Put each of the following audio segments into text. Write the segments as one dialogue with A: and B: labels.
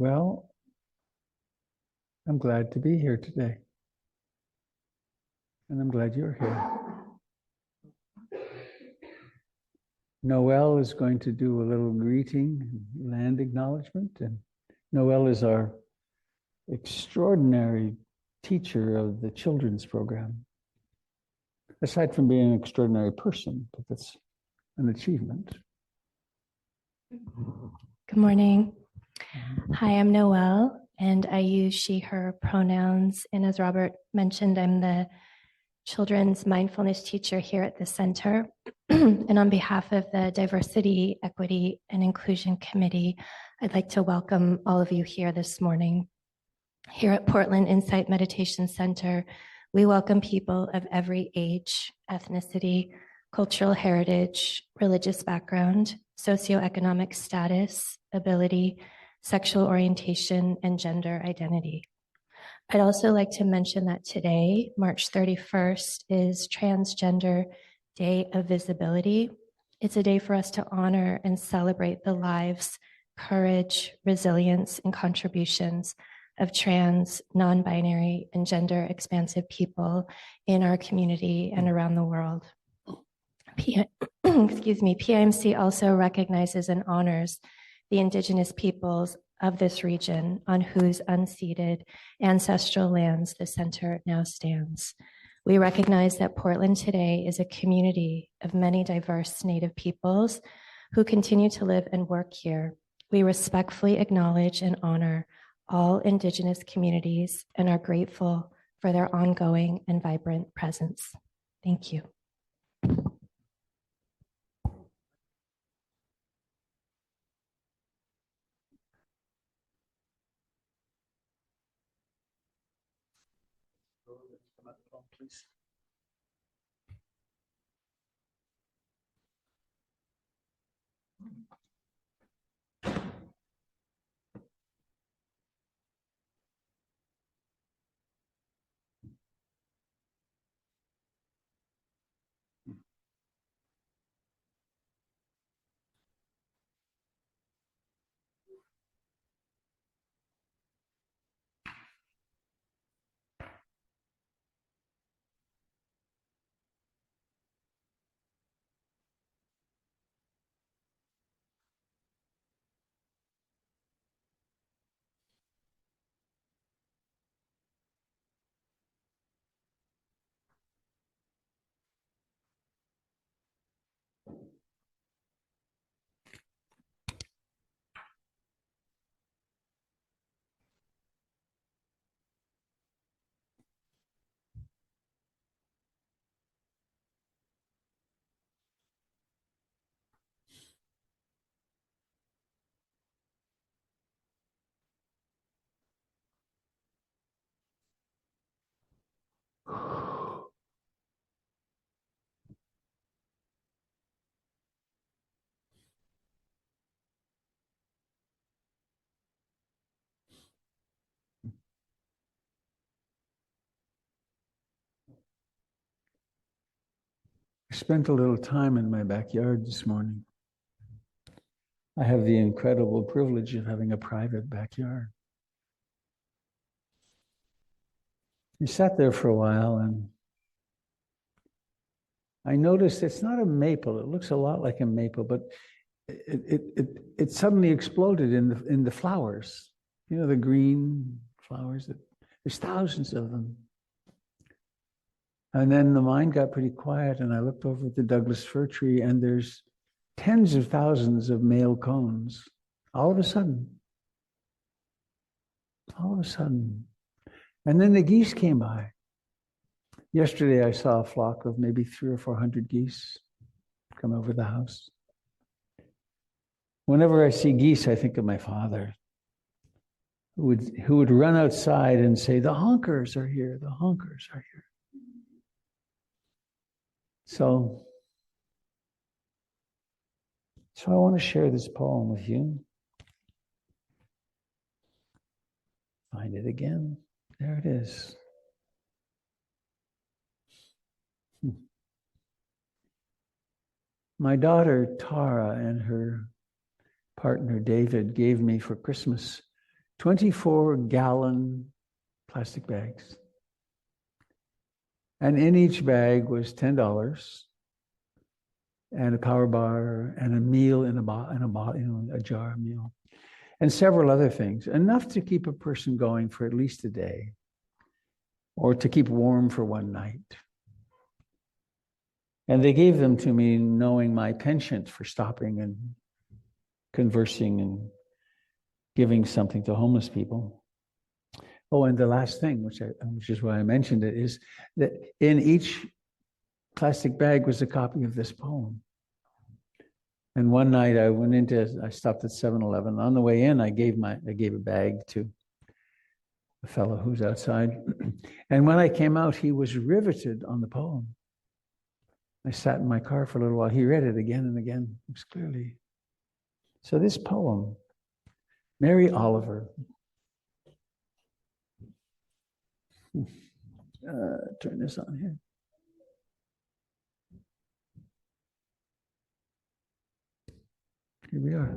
A: Well, I'm glad to be here today. And I'm glad you're here. Noel is going to do a little greeting, land acknowledgement. And Noel is our extraordinary teacher of the children's program. Aside from being an extraordinary person, but that's an achievement.
B: Good morning. Hi, I'm Noelle, and I use she, her pronouns. And as Robert mentioned, I'm the children's mindfulness teacher here at the center. And on behalf of the Diversity, Equity, and Inclusion Committee, I'd like to welcome all of you here this morning. Here at Portland Insight Meditation Center, we welcome people of every age, ethnicity, cultural heritage, religious background, socioeconomic status, ability, sexual orientation, and gender identity. I'd also like to mention that today, March 31st, is Transgender Day of Visibility. It's a day for us to honor and celebrate the lives, courage, resilience, and contributions of trans, non-binary, and gender-expansive people in our community and around the world. PIMC also recognizes and honors the Indigenous peoples of this region on whose unceded ancestral lands the center now stands. We recognize that Portland today is a community of many diverse Native peoples who continue to live and work here. We respectfully acknowledge and honor all Indigenous communities and are grateful for their ongoing and vibrant presence. Thank you.
A: Please. I spent a little time in my backyard this morning. I have the incredible privilege of having a private backyard. I sat there for a while and I noticed it's not a maple. It looks a lot like a maple, but it suddenly exploded in the flowers. You know, the green flowers. There's thousands of them. And then the mind got pretty quiet and I looked over at the Douglas fir tree and there's tens of thousands of male cones. All of a sudden. And then the geese came by. Yesterday I saw a flock of maybe 300 or 400 geese come over the house. Whenever I see geese, I think of my father, who would run outside and say, "The honkers are here, the honkers are here." So I want to share this poem with you. Find it again. There it is. My daughter Tara and her partner David gave me for Christmas 24-gallon plastic bags. And in each bag was $10 and a power bar and a meal in a jar meal, and several other things, enough to keep a person going for at least a day, or to keep warm for one night. And they gave them to me knowing my penchant for stopping and conversing and giving something to homeless people. Oh, and the last thing, which is why I mentioned it, is that in each plastic bag was a copy of this poem. And one night I stopped at 7-Eleven. On the way in, I gave a bag to a fellow who's outside. And when I came out, he was riveted on the poem. I sat in my car for a little while. He read it again and again. It was clearly. So this poem, Mary Oliver. Turn this on here. Here we are.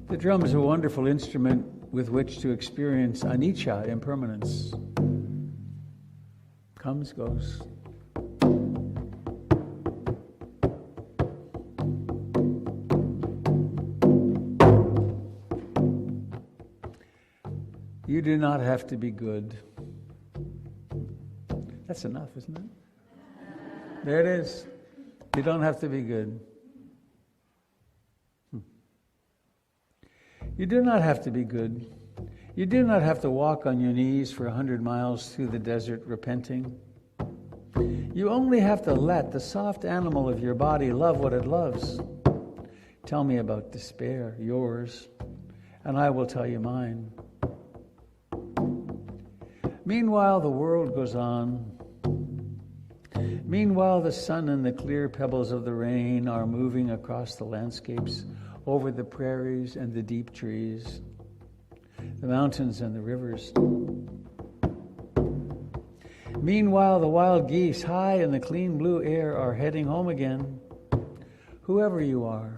A: The drum is a wonderful instrument with which to experience anicca, impermanence. Comes, goes. You do not have to be good. That's enough, isn't it? There it is. You don't have to be good. You do not have to be good. You do not have to walk on your knees for 100 miles through the desert repenting. You only have to let the soft animal of your body love what it loves. Tell me about despair, yours, and I will tell you mine. Meanwhile, the world goes on. Meanwhile, the sun and the clear pebbles of the rain are moving across the landscapes, over the prairies and the deep trees, the mountains and the rivers. Meanwhile, the wild geese high in the clean blue air are heading home again. Whoever you are,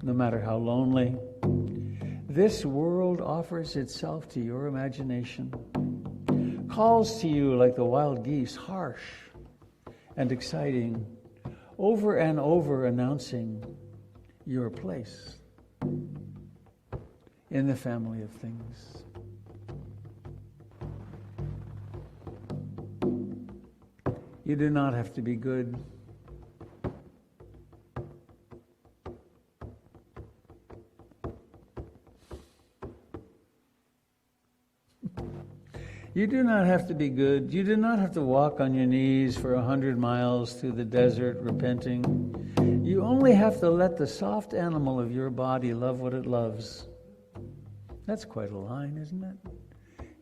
A: no matter how lonely, this world offers itself to your imagination, calls to you like the wild geese, harsh and exciting, over and over announcing your place in the family of things. You do not have to be good. You do not have to be good. You do not have to walk on your knees for 100 miles through the desert repenting. You only have to let the soft animal of your body love what it loves. That's quite a line, isn't it?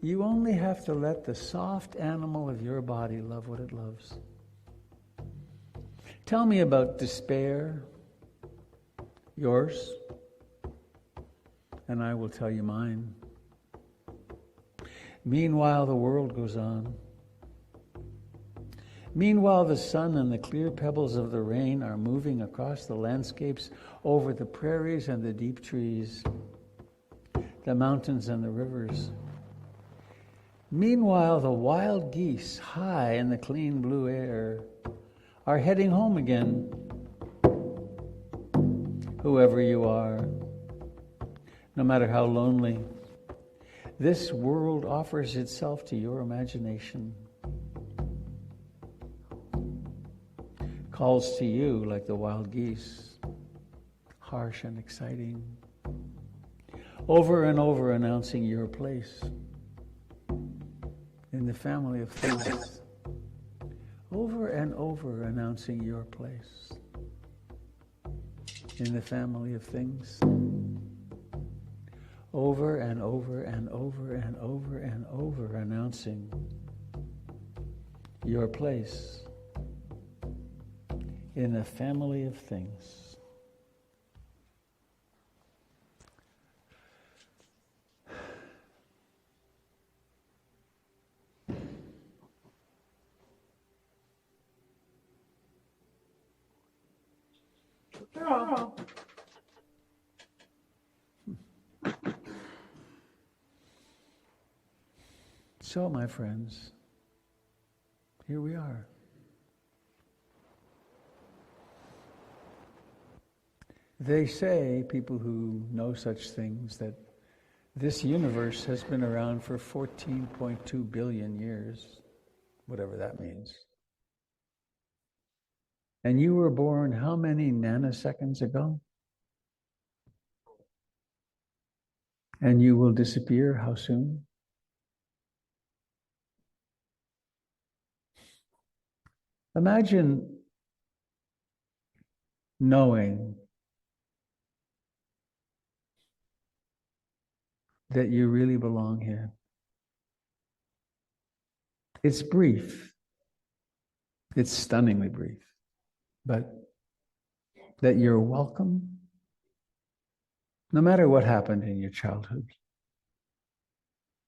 A: You only have to let the soft animal of your body love what it loves. Tell me about despair, yours, and I will tell you mine. Meanwhile, the world goes on. Meanwhile, the sun and the clear pebbles of the rain are moving across the landscapes, over the prairies and the deep trees, the mountains and the rivers. Meanwhile, the wild geese, high in the clean blue air, are heading home again. Whoever you are, no matter how lonely, this world offers itself to your imagination, calls to you like the wild geese, harsh and exciting, over and over announcing your place in the family of things, over and over announcing your place in the family of things. Over and over and over and over and over announcing your place in a family of things. So, my friends, here we are. They say, people who know such things, that this universe has been around for 14.2 billion years, whatever that means. And you were born how many nanoseconds ago? And you will disappear how soon? Imagine knowing that you really belong here. It's brief. It's stunningly brief. But that you're welcome, no matter what happened in your childhood,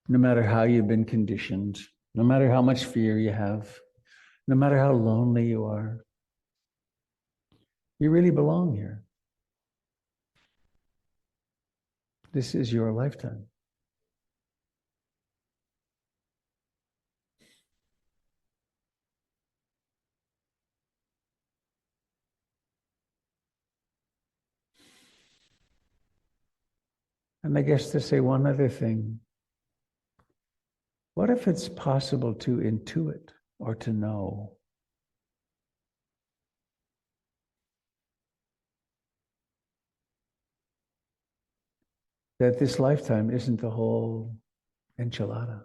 A: no matter how you've been conditioned, no matter how much fear you have, no matter how lonely you are, you really belong here. This is your lifetime. And I guess to say one other thing, what if it's possible to intuit or to know that this lifetime isn't the whole enchilada?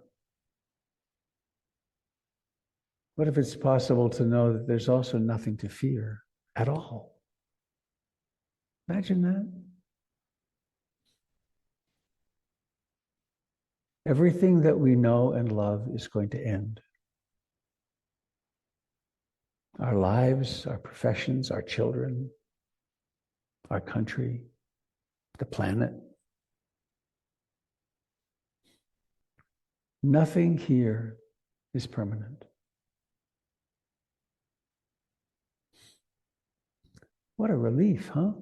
A: What if it's possible to know that there's also nothing to fear at all? Imagine that. Everything that we know and love is going to end. Our lives, our professions, our children, our country, the planet. Nothing here is permanent. What a relief, huh?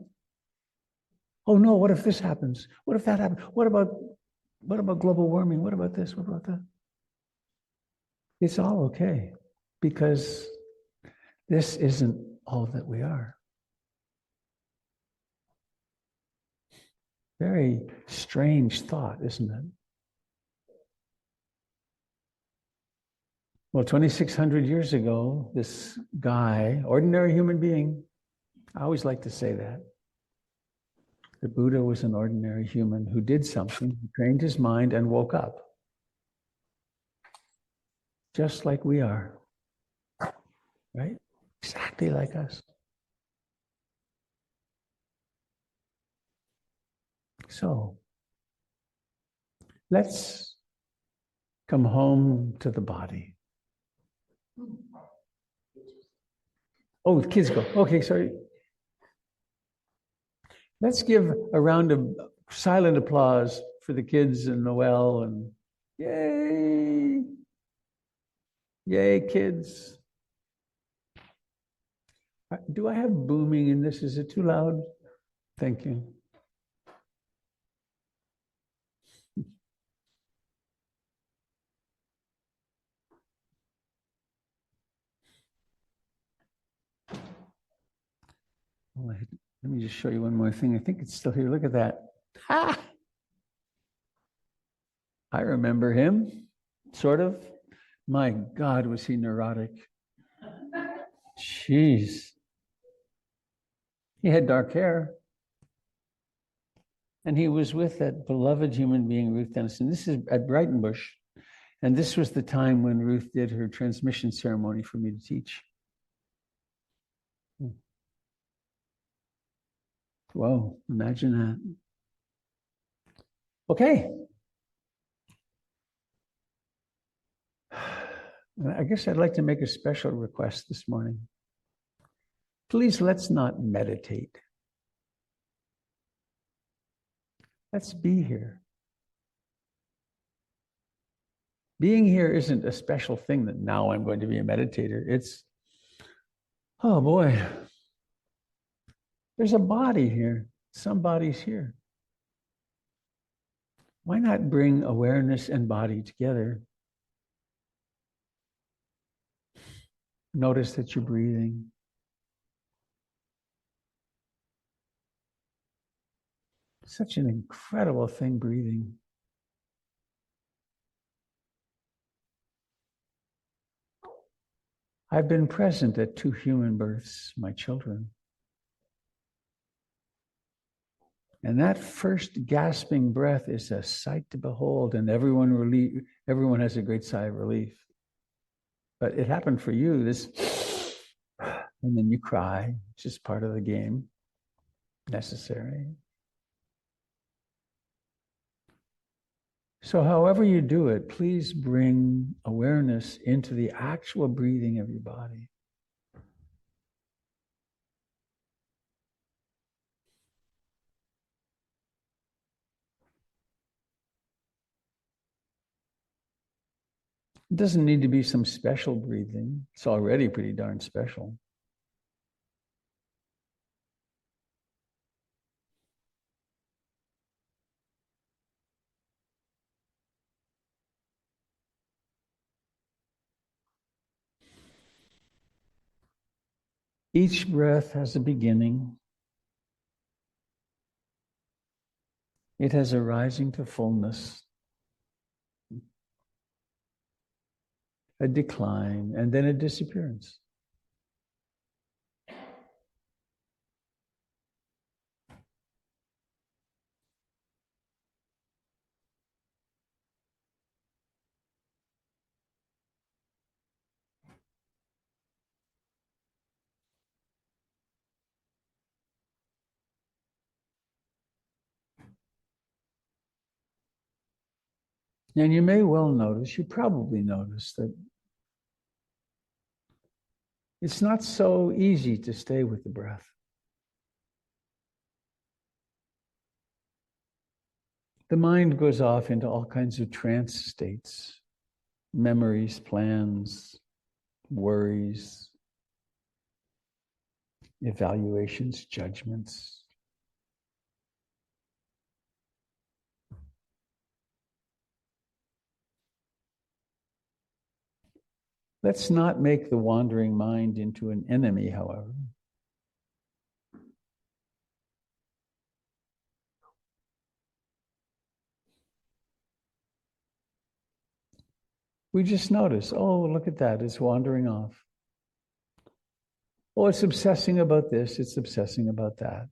A: Oh no, what if this happens? What if that happens? What about global warming? What about this? What about that? It's all okay, because this isn't all that we are. Very strange thought, isn't it? Well, 2,600 years ago, this guy, ordinary human being, I always like to say that. The Buddha was an ordinary human who did something, he trained his mind and woke up. Just like we are. Right? Exactly like us. So, let's come home to the body. Oh, the kids go. Okay, sorry. Let's give a round of silent applause for the kids and Noel and yay! Yay, kids. Do I have booming in this? Is it too loud? Thank you. Oh, let me just show you one more thing. I think it's still here. Look at that. Ha! I remember him, sort of. My God, was he neurotic. Jeez. He had dark hair. And he was with that beloved human being, Ruth Dennison. This is at Brightonbush. And this was the time when Ruth did her transmission ceremony for me to teach. Whoa, imagine that. Okay. I guess I'd like to make a special request this morning. Please, let's not meditate. Let's be here. Being here isn't a special thing that now I'm going to be a meditator. It's, oh boy, There's a body here. Somebody's here. Why not bring awareness and body together? Notice that you're breathing. Such an incredible thing, breathing. I've been present at 2 human births, my children. And that first gasping breath is a sight to behold, and everyone has a great sigh of relief. But it happened for you, this, and then you cry. It's just part of the game, necessary. So however you do it, please bring awareness into the actual breathing of your body. It doesn't need to be some special breathing. It's already pretty darn special. Each breath has a beginning. It has a rising to fullness, a decline, and then a disappearance. And you may well notice, you probably notice that it's not so easy to stay with the breath. The mind goes off into all kinds of trance states, memories, plans, worries, evaluations, judgments. Let's not make the wandering mind into an enemy, however. We just notice, oh, look at that, it's wandering off. Oh, it's obsessing about this, it's obsessing about that.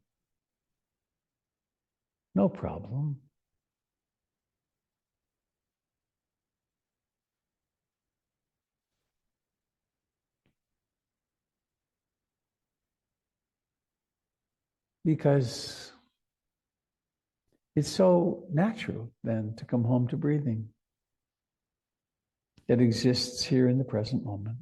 A: No problem. Because it's so natural then to come home to breathing. It exists here in the present moment.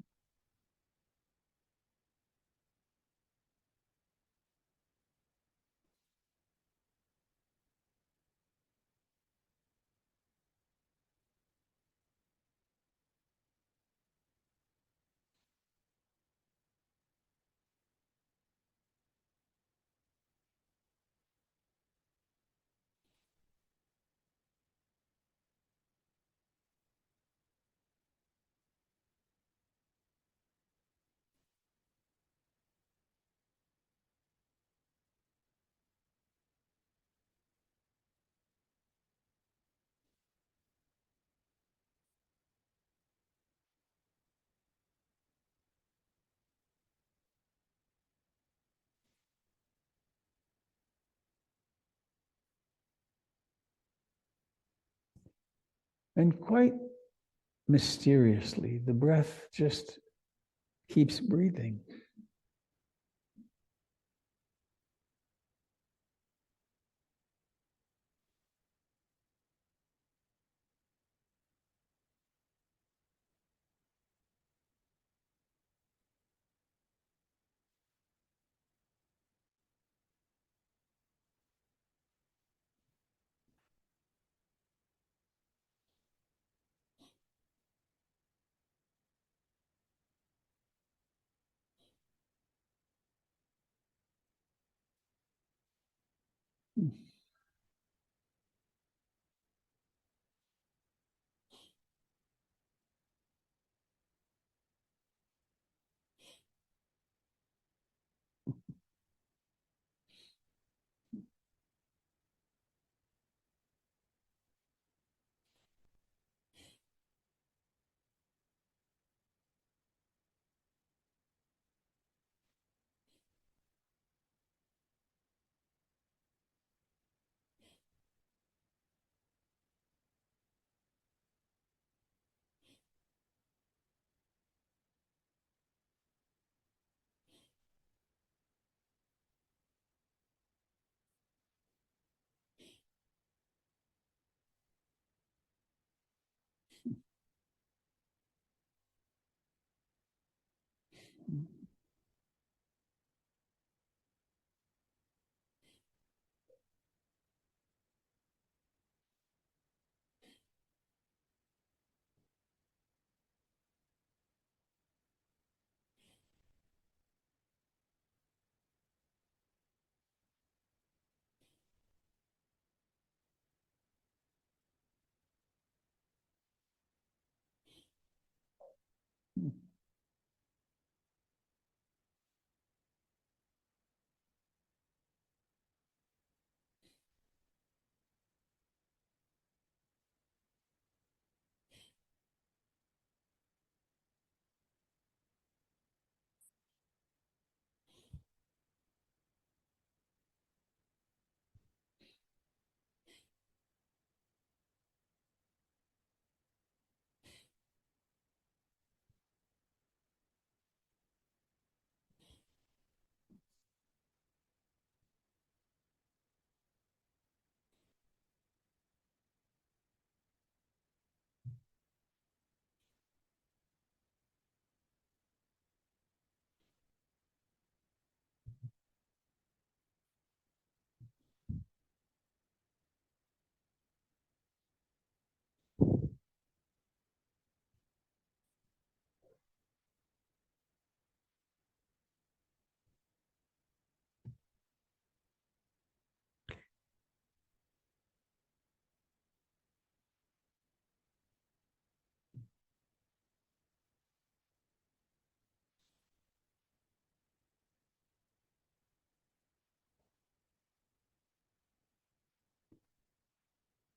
A: And quite mysteriously, the breath just keeps breathing.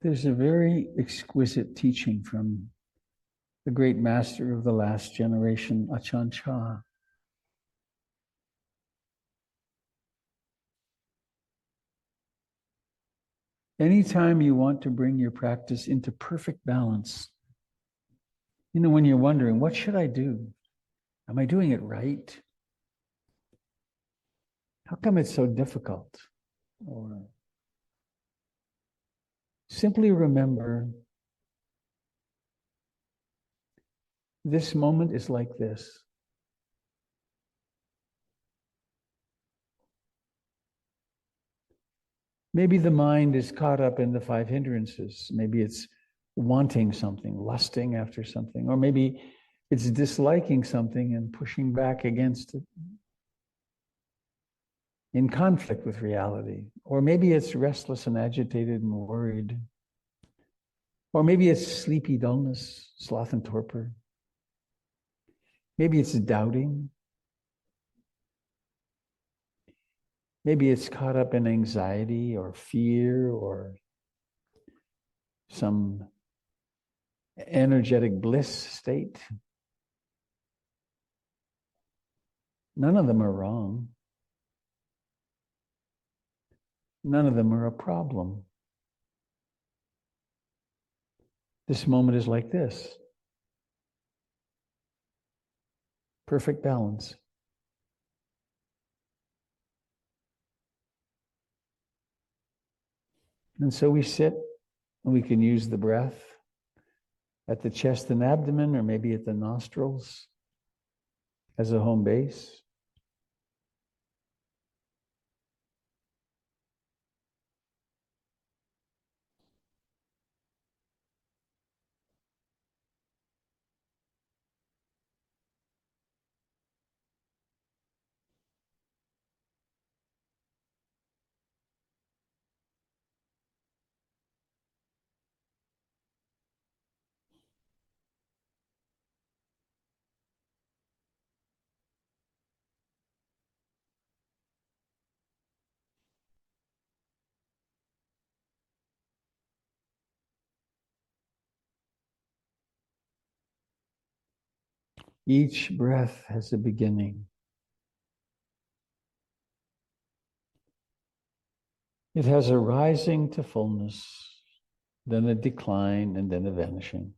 A: There's a very exquisite teaching from the great master of the last generation, Ajahn Chah. Anytime you want to bring your practice into perfect balance, when you're wondering, what should I do? Am I doing it right? How come it's so difficult? Or simply remember, this moment is like this. Maybe the mind is caught up in the five hindrances. Maybe it's wanting something, lusting after something, or maybe it's disliking something and pushing back against it, in conflict with reality. Or maybe it's restless and agitated and worried. Or maybe it's sleepy dullness, sloth and torpor. Maybe it's doubting. Maybe it's caught up in anxiety or fear or some energetic bliss state. None of them are wrong. None of them are a problem. This moment is like this. Perfect balance. And so we sit and we can use the breath at the chest and abdomen, or maybe at the nostrils as a home base. Each breath has a beginning. It has a rising to fullness, then a decline, and then a vanishing.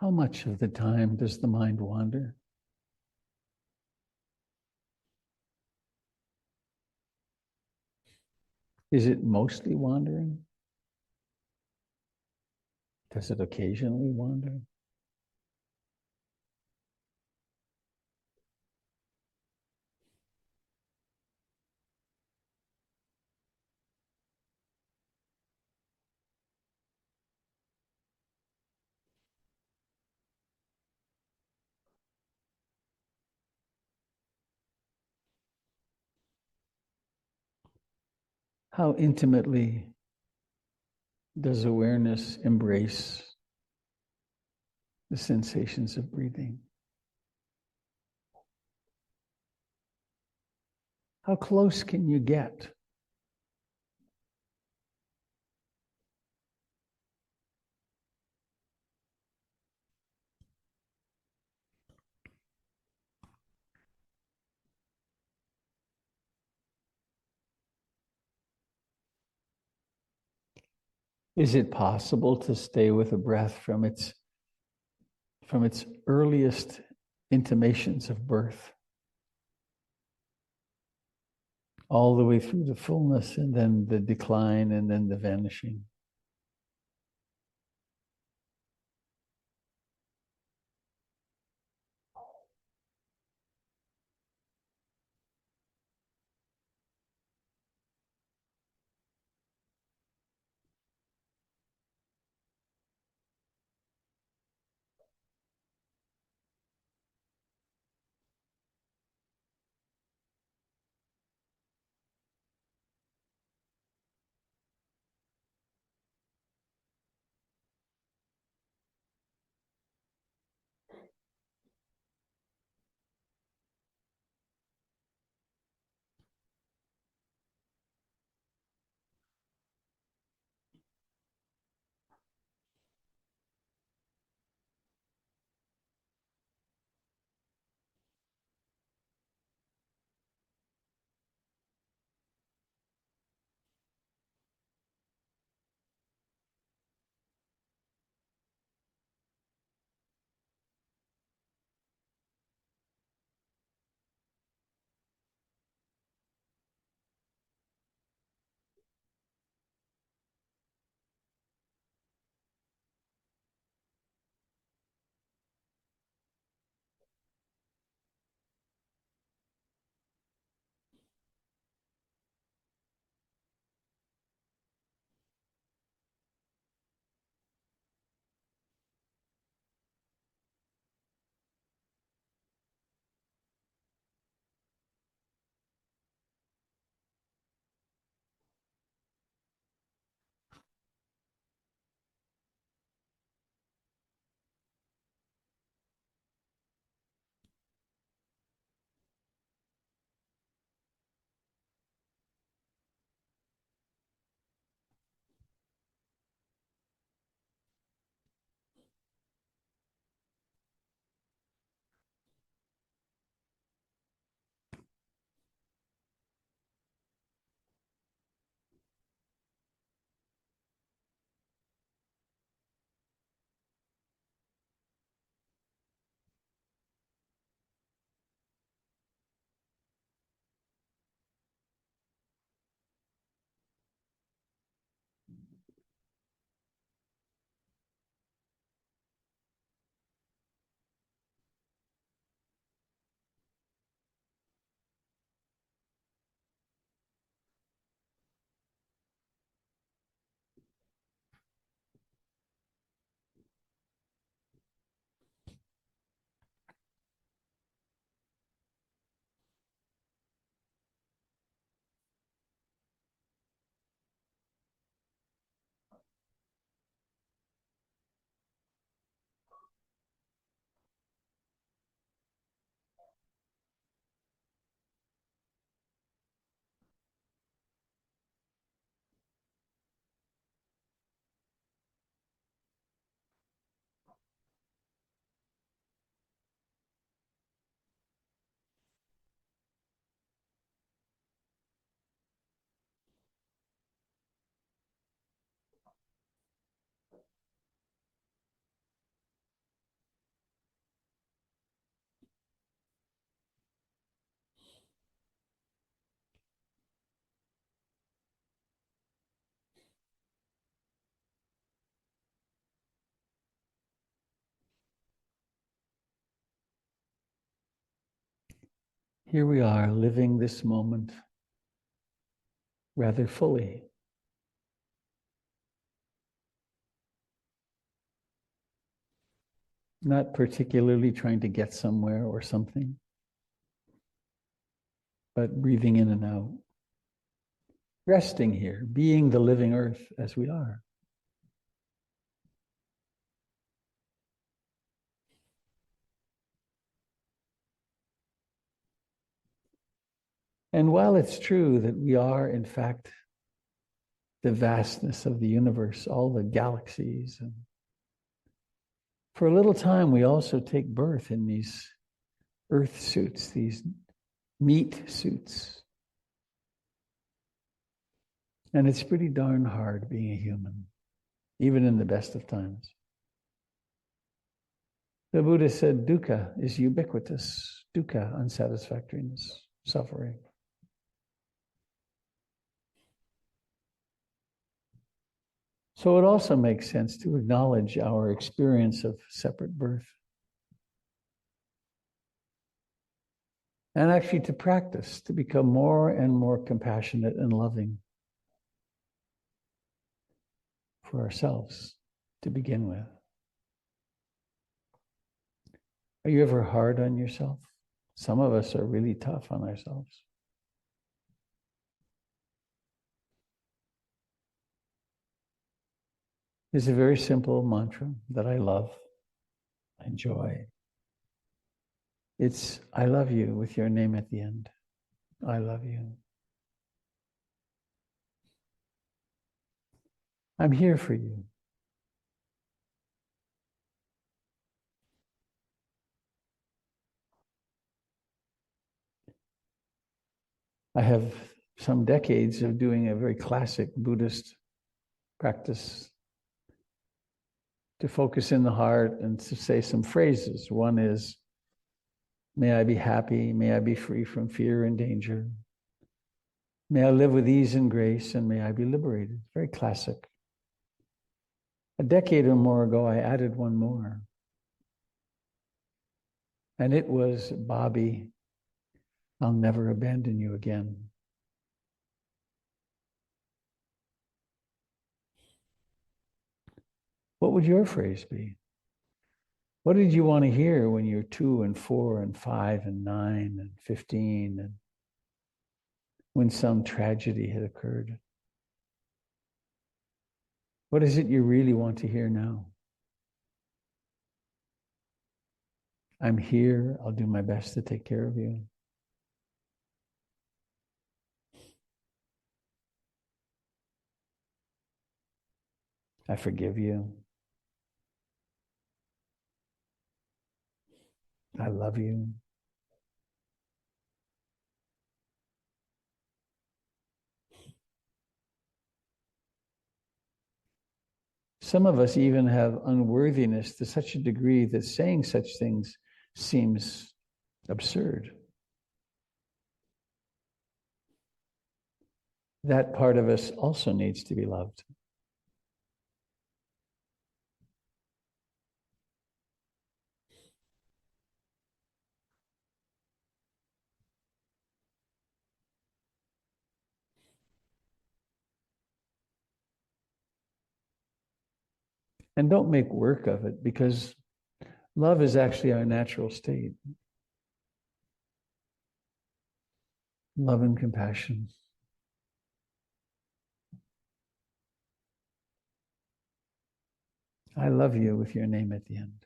A: How much of the time does the mind wander? Is it mostly wandering? Does it occasionally wander? How intimately does awareness embrace the sensations of breathing? How close can you get? Is it possible to stay with a breath from its earliest intimations of birth, all the way through the fullness, and then the decline, and then the vanishing? Here we are, living this moment rather fully. Not particularly trying to get somewhere or something, but breathing in and out. resting here, being the living earth as we are. And while it's true that we are, in fact, the vastness of the universe, all the galaxies, and for a little time, we also take birth in these earth suits, these meat suits. And it's pretty darn hard being a human, even in the best of times. The Buddha said dukkha is ubiquitous, dukkha, unsatisfactoriness, suffering. So it also makes sense to acknowledge our experience of separate birth. And actually to practice, to become more and more compassionate and loving for ourselves to begin with. Are you ever hard on yourself? Some of us are really tough on ourselves. There's a very simple mantra that I love, I enjoy. It's, I love you with your name at the end. I love you. I'm here for you. I have some decades of doing a very classic Buddhist practice to focus in the heart and to say some phrases. One is, may I be happy, may I be free from fear and danger. May I live with ease and grace, and may I be liberated. Very classic. A decade or more ago, I added one more. And it was, Bobby, I'll never abandon you again. What would your phrase be? What did you want to hear when you're 2 and 4 and 5 and 9 and 15 and when some tragedy had occurred? What is it you really want to hear now? I'm here. I'll do my best to take care of you. I forgive you. I love you. Some of us even have unworthiness to such a degree that saying such things seems absurd. That part of us also needs to be loved. And don't make work of it, because love is actually our natural state. Love and compassion. I love you with your name at the end.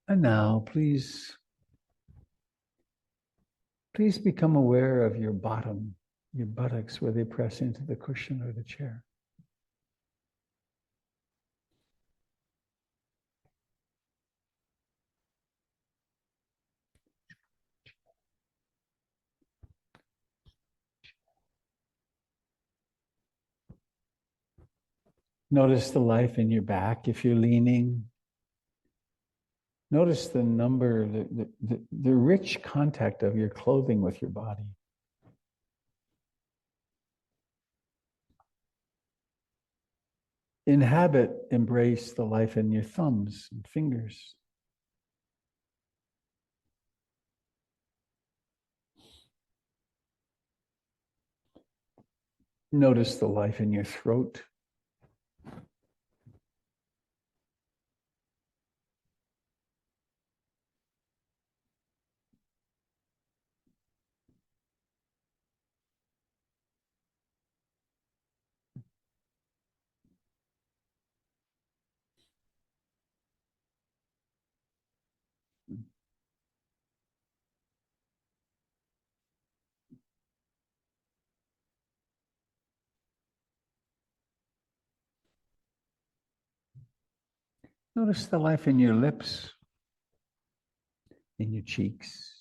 A: And now, please become aware of your bottom, your buttocks, where they press into the cushion or the chair. Notice the life in your back if you're leaning. Notice the number, the rich contact of your clothing with your body. Inhabit, embrace the life in your thumbs and fingers. Notice the life in your throat. Notice the life in your lips, in your cheeks,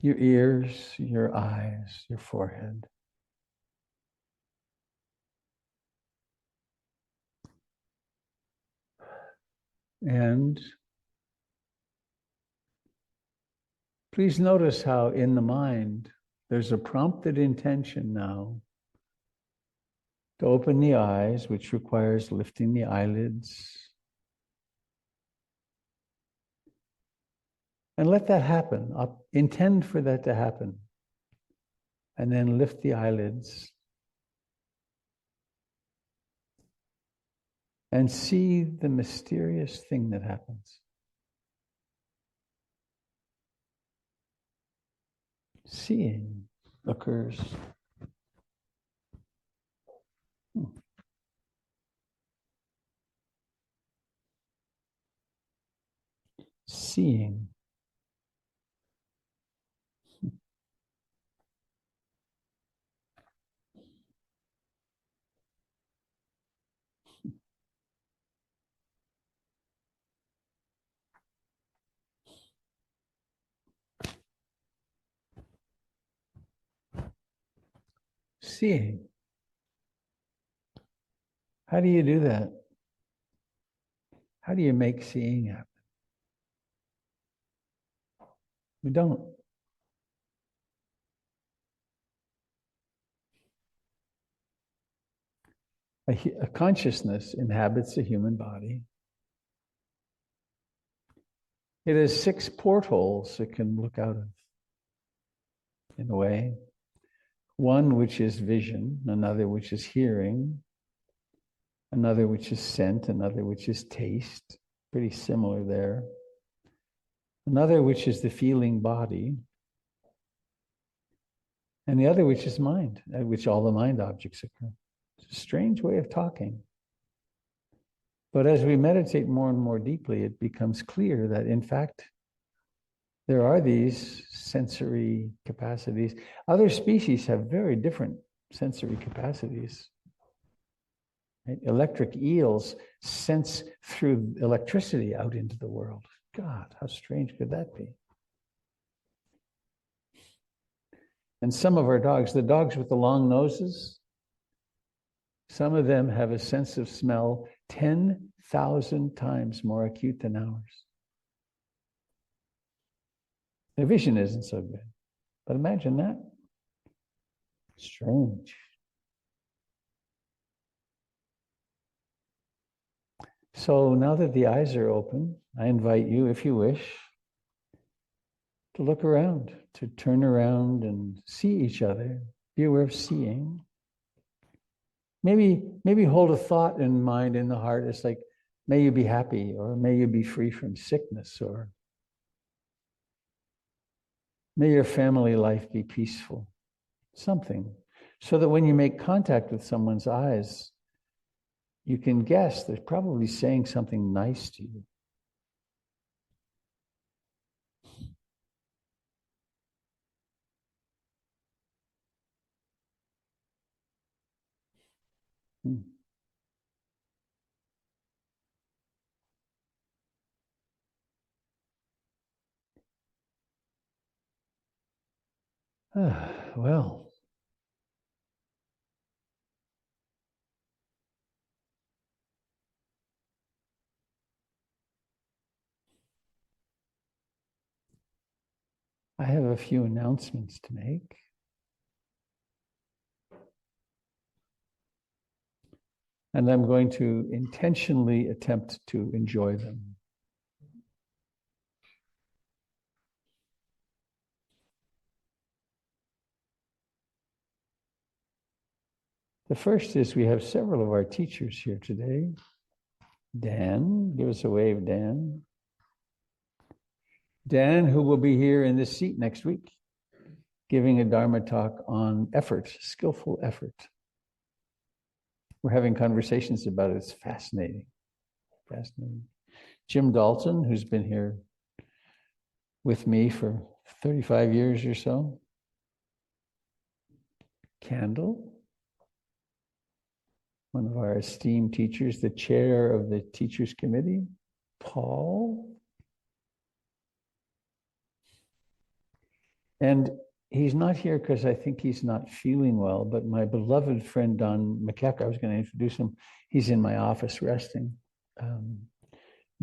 A: your ears, your eyes, your forehead. And please notice how in the mind, there's a prompted intention now to open the eyes, which requires lifting the eyelids. And let that happen. Intend for that to happen. And then lift the eyelids. And see the mysterious thing that happens. Seeing occurs. Seeing. Seeing. How do you do that? How do you make seeing happen? We don't. A consciousness inhabits a human body. It has 6 portholes it can look out of, in a way. One which is vision, another which is hearing, another which is scent, another which is taste, pretty similar there. Another which is the feeling body, and the other which is mind, at which all the mind objects occur. It's a strange way of talking. But as we meditate more and more deeply, it becomes clear that, in fact, there are these sensory capacities. Other species have very different sensory capacities. Right? Electric eels sense through electricity out into the world. God, how strange could that be? And some of our dogs, the dogs with the long noses, some of them have a sense of smell 10,000 times more acute than ours. Their vision isn't so good. But imagine that. Strange. So now that the eyes are open, I invite you, if you wish, to look around, to turn around and see each other. Be aware of seeing. Maybe hold a thought in mind, in the heart. It's like, may you be happy, or may you be free from sickness, or may your family life be peaceful. Something. So that when you make contact with someone's eyes, you can guess they're probably saying something nice to you. Well, I have a few announcements to make. And I'm going to intentionally attempt to enjoy them. The first is we have several of our teachers here today. Dan, give us a wave, Dan. Dan, who will be here in this seat next week, giving a Dharma talk on effort, skillful effort. We're having conversations about it. It's fascinating. Fascinating. Jim Dalton, who's been here with me for 35 years or so. Candle, one of our esteemed teachers, the chair of the teachers committee. Paul. And he's not here because I think he's not feeling well, but my beloved friend Don McKeck, I was going to introduce him. He's in my office resting.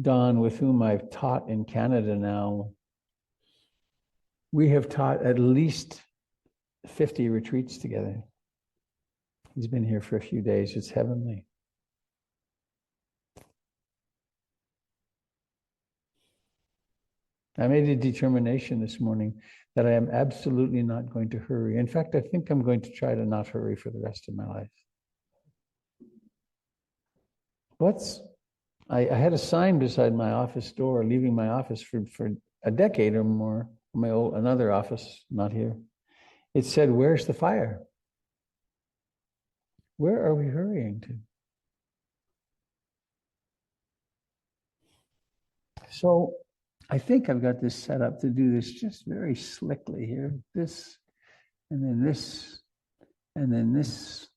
A: Don, with whom I've taught in Canada now, we have taught at least 50 retreats together. He's been here for a few days. It's heavenly. I made a determination this morning that I am absolutely not going to hurry. In fact, I think I'm going to try to not hurry for the rest of my life. I had a sign beside my office door, leaving my office for a decade or more, another office, not here. It said, "Where's the fire? Where are we hurrying to?" So I think I've got this set up to do this just very slickly here. This, and then this, and then this.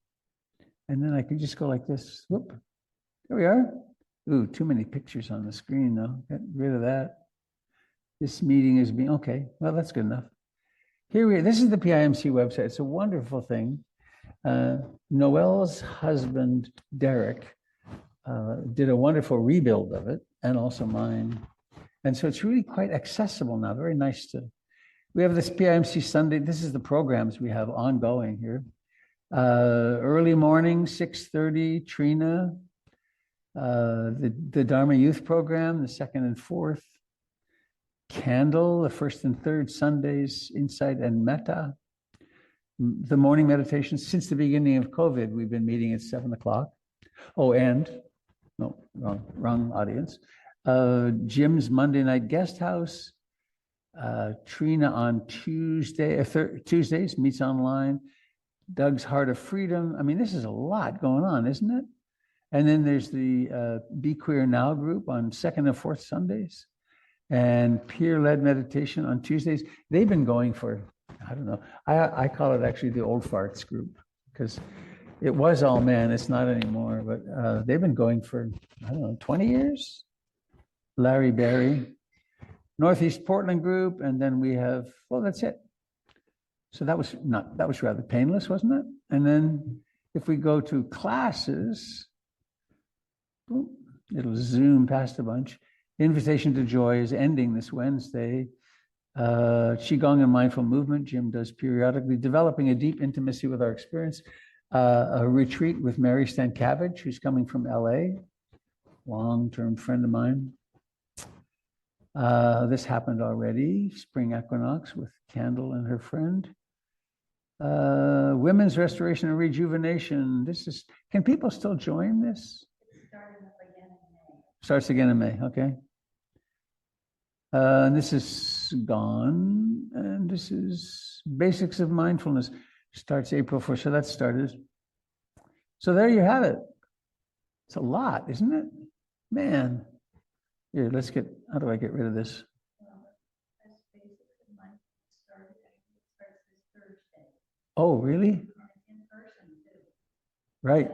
A: And then I can just go like this. Whoop. There we are. Ooh, too many pictures on the screen though. Get rid of that. This meeting is being, okay, well, that's good enough. This is the PIMC website. It's a wonderful thing. Noelle's husband, Derek, did a wonderful rebuild of it, and also mine. And so it's really quite accessible now. Very nice to. We have this PIMC Sunday. This is the programs we have ongoing here. Early morning, 6:30, Trina. The Dharma Youth Program, the second and fourth. Candle, the first and third Sundays, Insight and Metta. The morning meditation, since the beginning of COVID, we've been meeting at 7:00. Oh, and, no, wrong audience. Jim's Monday night guest house. Trina on Tuesdays meets online. Doug's Heart of Freedom. I mean, this is a lot going on, isn't it? And then there's the Be Queer Now group on second and fourth Sundays, and peer-led meditation on Tuesdays. They've been going for, I don't know, I call it actually the old farts group, because it was all men, it's not anymore, but they've been going for, I don't know, 20 years? Larry Berry, Northeast Portland group, and then we have, well, that's it. So that was rather painless, wasn't it? And then if we go to classes, it'll zoom past a bunch. Invitation to Joy is ending this Wednesday. Qigong and Mindful Movement, Jim does periodically. Developing a Deep Intimacy with Our Experience. A retreat with Mary Stankiewicz, who's coming from LA. Long-term friend of mine. This happened already. Spring Equinox with Candle and her friend. Women's Restoration and Rejuvenation. Can people still join this? Starts again in May, okay. And this is gone. And this is Basics of Mindfulness. Starts April 1st, so that started. So there you have it. It's a lot, isn't it? Man. Here, how do I get rid of this? Oh, really? Right.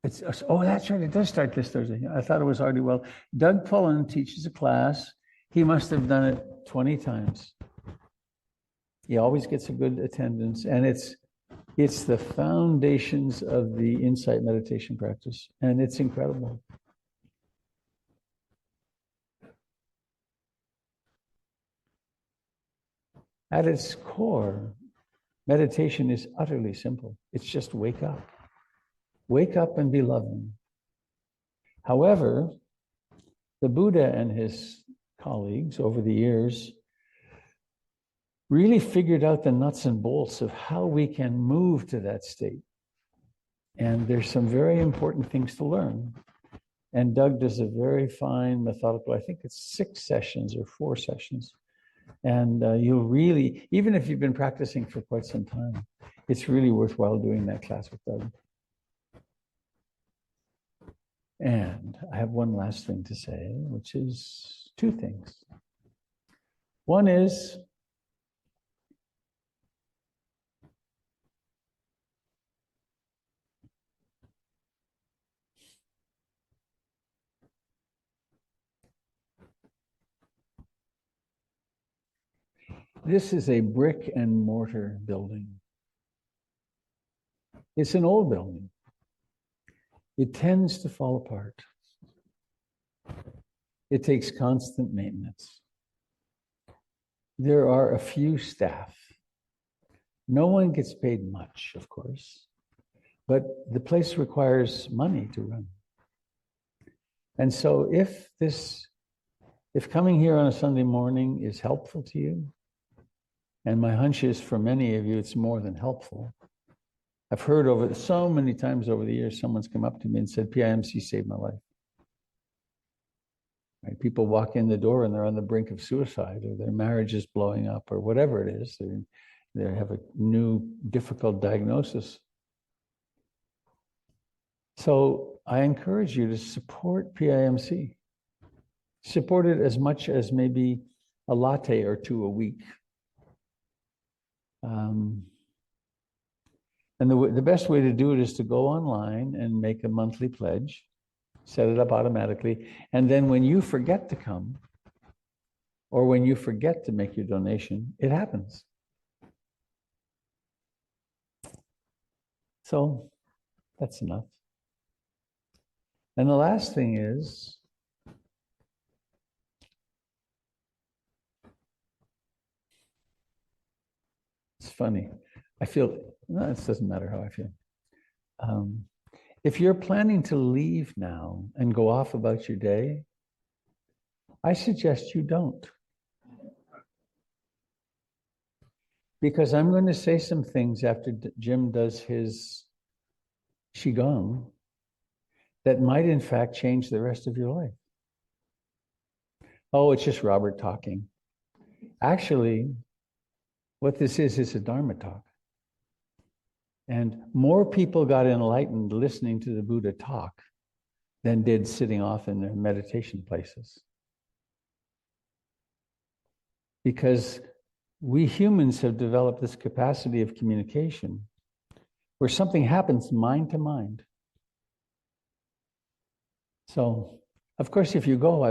A: That's right. It does start this Thursday. I thought it was already well. Doug Pullen teaches a class. He must have done it 20 times. He always gets a good attendance, and it's the foundations of the insight meditation practice, and it's incredible. At its core, meditation is utterly simple. It's just wake up. Wake up and be loving. However, the Buddha and his colleagues over the years really figured out the nuts and bolts of how we can move to that state. And there's some very important things to learn. And Doug does a very fine, methodical, I think it's 6 sessions or 4 sessions. And you'll really, even if you've been practicing for quite some time, it's really worthwhile doing that class with Doug. And I have one last thing to say, which is 2 things. One is, this is a brick and mortar building. It's an old building. It tends to fall apart. It takes constant maintenance. There are a few staff. No one gets paid much, of course, but the place requires money to run. And so if coming here on a Sunday morning is helpful to you, and my hunch is for many of you, it's more than helpful. I've heard so many times over the years, someone's come up to me and said, PIMC saved my life. Right? People walk in the door and they're on the brink of suicide, or their marriage is blowing up, or whatever it is. They have a new difficult diagnosis. So I encourage you to support PIMC. Support it as much as maybe a latte or 2 a week. And the best way to do it is to go online and make a monthly pledge, set it up automatically, and then when you forget to come, or when you forget to make your donation, it happens. So that's enough. And the last thing is, it's funny. I feel, no, it doesn't matter how I feel. If you're planning to leave now and go off about your day, I suggest you don't. Because I'm going to say some things after Jim does his Qigong that might in fact change the rest of your life. Oh, it's just Robert talking. Actually, what this is a Dharma talk. And more people got enlightened listening to the Buddha talk than did sitting off in their meditation places. Because we humans have developed this capacity of communication where something happens mind to mind. So, of course, if you go,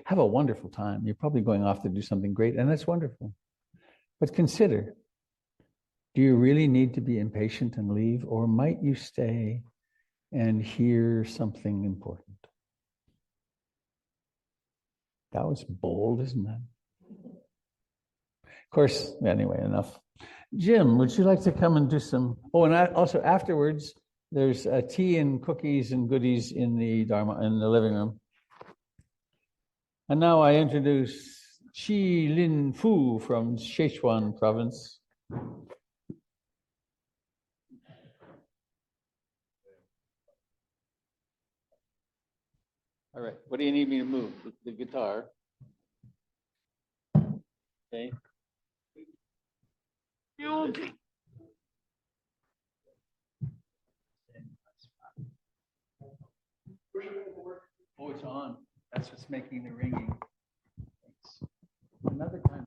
A: have a wonderful time. You're probably going off to do something great, and that's wonderful. But consider, do you really need to be impatient and leave, or might you stay and hear something important? That was bold, isn't it? Of course, anyway, enough. Jim, would you like to come and do some? Oh, and also afterwards, there's tea and cookies and goodies in the living room. And now I introduce Chi Lin Fu from Sichuan province. All right, what do you need me to move? The guitar. Okay. Okay. Oh, it's on. That's what's making the ringing. Thanks. Another time.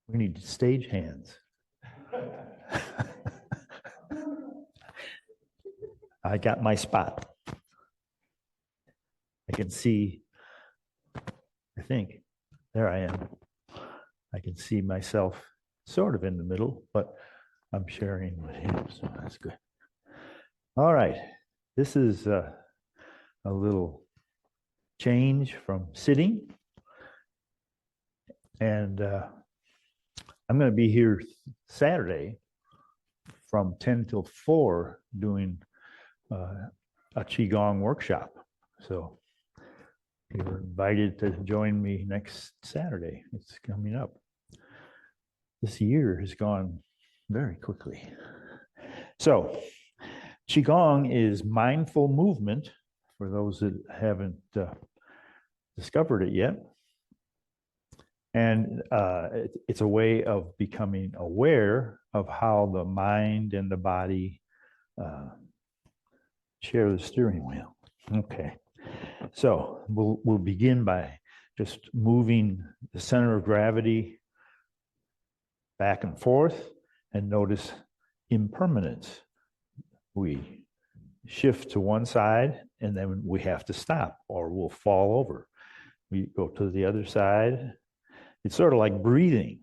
C: We need stage hands. I got my spot. I can see, I think, there I am. I can see myself sort of in the middle, but I'm sharing with him, so that's good. All right, this is a little change from sitting. And I'm going to be here Saturday from 10 till 4 doing a Qigong workshop. So you're invited to join me next Saturday. It's coming up. This year has gone very quickly. So Qigong is mindful movement for those that haven't discovered it yet. And it's a way of becoming aware of how the mind and the body share the steering wheel. Okay, so we'll begin by just moving the center of gravity back and forth, and notice impermanence. We shift to one side, and then we have to stop, or we'll fall over. We go to the other side. It's sort of like breathing.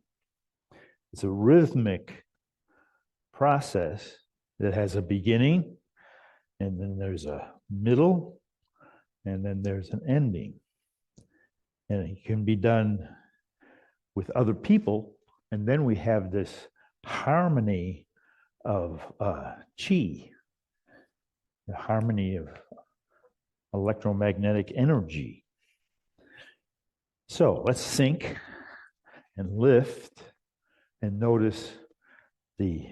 C: It's a rhythmic process that has a beginning, and then there's a middle, and then there's an ending. And it can be done with other people, and then we have this harmony of qi, the harmony of electromagnetic energy. So let's sink and lift and notice the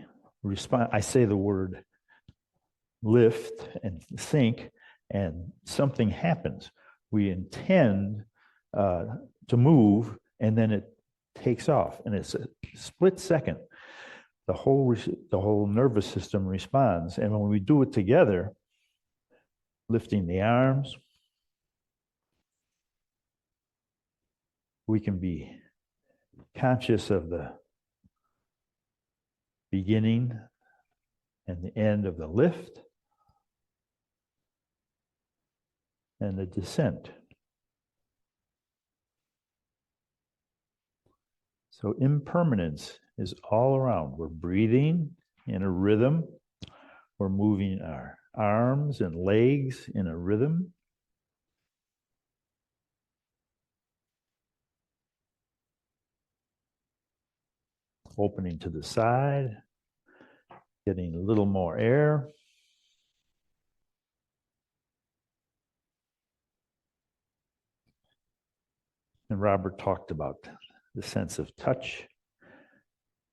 C: response. I say the word lift and sink, and something happens. We intend to move, and then it takes off, and it's a split second. The whole nervous system responds, and when we do it together, lifting the arms, we can be conscious of the beginning and the end of the lift and the descent. So impermanence is all around. We're breathing in a rhythm. We're moving our arms and legs in a rhythm. Opening to the side, getting a little more air. And Robert talked about the sense of touch,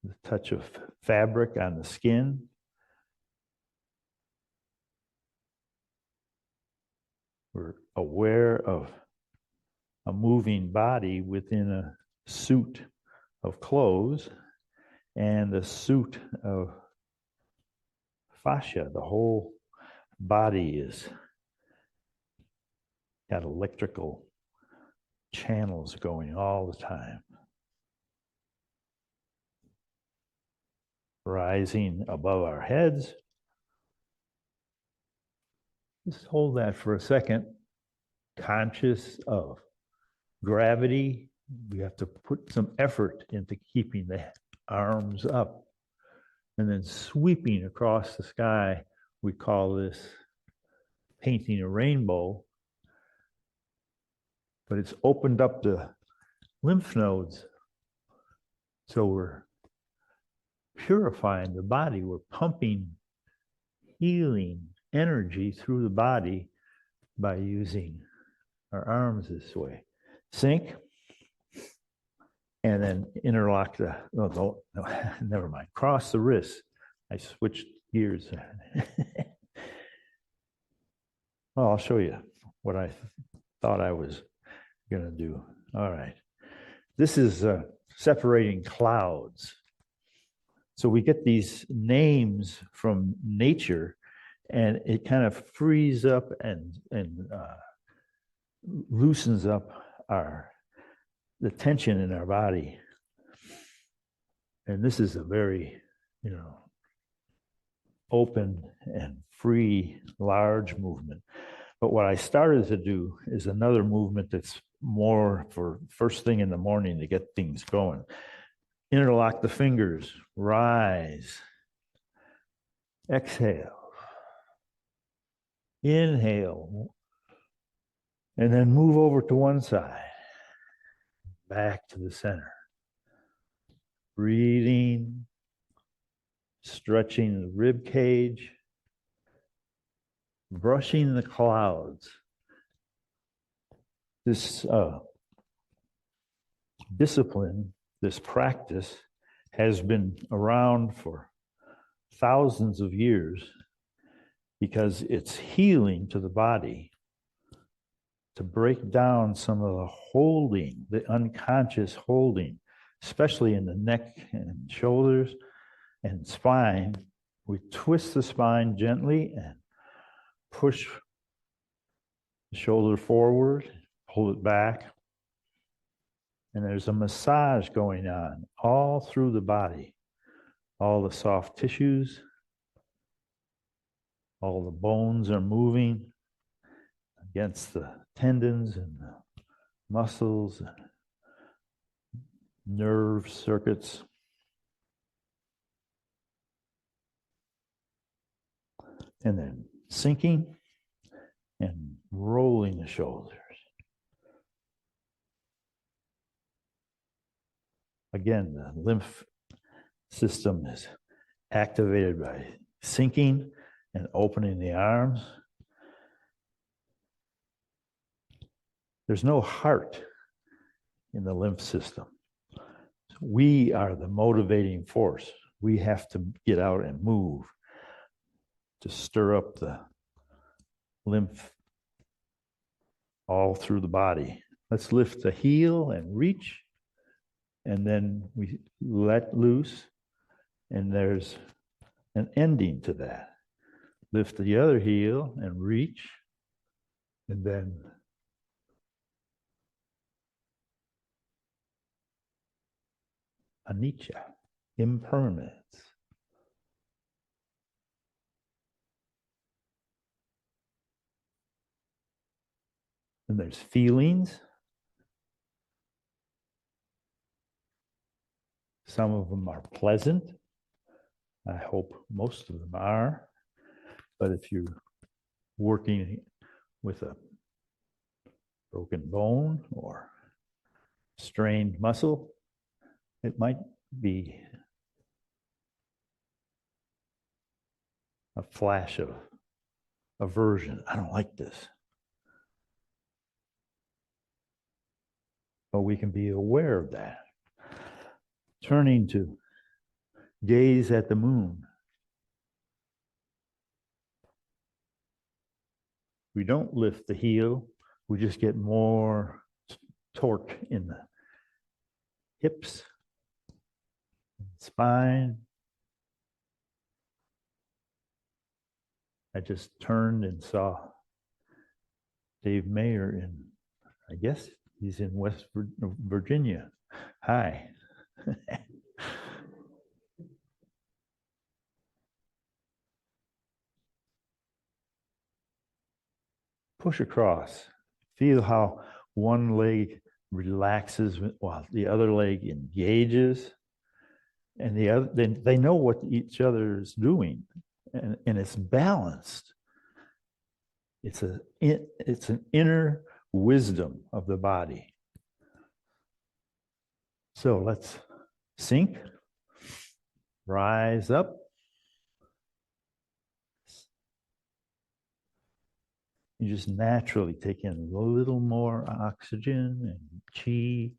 C: the touch of fabric on the skin. We're aware of a moving body within a suit of clothes and a suit of fascia. The whole body is got electrical channels going all the time. Rising above our heads. Just hold that for a second. Conscious of gravity. We have to put some effort into keeping the arms up. And then sweeping across the sky, we call this painting a rainbow. but it's opened up the lymph nodes. So we're purifying the body. We're pumping healing energy through the body by using our arms this way. Sink, and then interlock the, no, never mind, cross the wrists. I switched gears. Well, I'll show you what I thought I was going to do. All right. This is separating clouds. So we get these names from nature, and it kind of frees up and loosens up the tension in our body. And this is a very, open and free, large movement. But what I started to do is another movement that's more for first thing in the morning to get things going. Interlock the fingers, rise, exhale, inhale, and then move over to one side, back to the center. Breathing, stretching the rib cage, brushing the clouds. This discipline, this practice has been around for thousands of years because it's healing to the body to break down some of the holding, the unconscious holding, especially in the neck and shoulders and spine. We twist the spine gently and push the shoulder forward, pull it back. And there's a massage going on all through the body, all the soft tissues, all the bones are moving against the tendons and the muscles, nerve circuits. And then sinking and rolling the shoulders. Again, the lymph system is activated by sinking and opening the arms. There's no heart in the lymph system. We are the motivating force. We have to get out and move to stir up the lymph all through the body. Let's lift the heel and reach, and then we let loose, and there's an ending to that. Lift the other heel and reach, and then anicca, impermanence. And there's feelings. Some of them are pleasant. I hope most of them are. But if you're working with a broken bone or strained muscle, it might be a flash of aversion. I don't like this. But we can be aware of that. Turning to gaze at the moon. We don't lift the heel, we just get more torque in the hips, spine. I just turned and saw Dave Mayer in, I guess he's in West Virginia. Hi. Push across. Feel how one leg relaxes while the other leg engages. And the other, they know what each other is doing. And it's balanced. It's an inner wisdom of the body. So let's sink, rise up. You just naturally take in a little more oxygen and chi.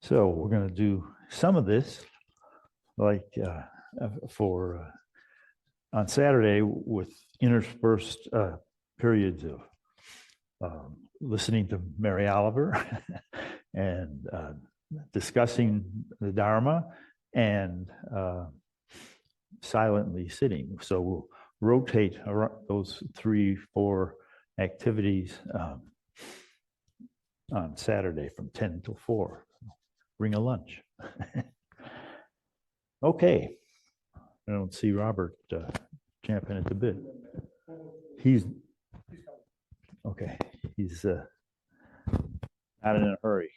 C: So we're going to do some of this like for on Saturday with interspersed periods of listening to Mary Oliver and discussing the Dharma and silently sitting. So we'll rotate those 3-4 activities on Saturday from 10 till 4. Bring a lunch. Okay. I don't see Robert champing at the bit. He's okay. He's not in a hurry.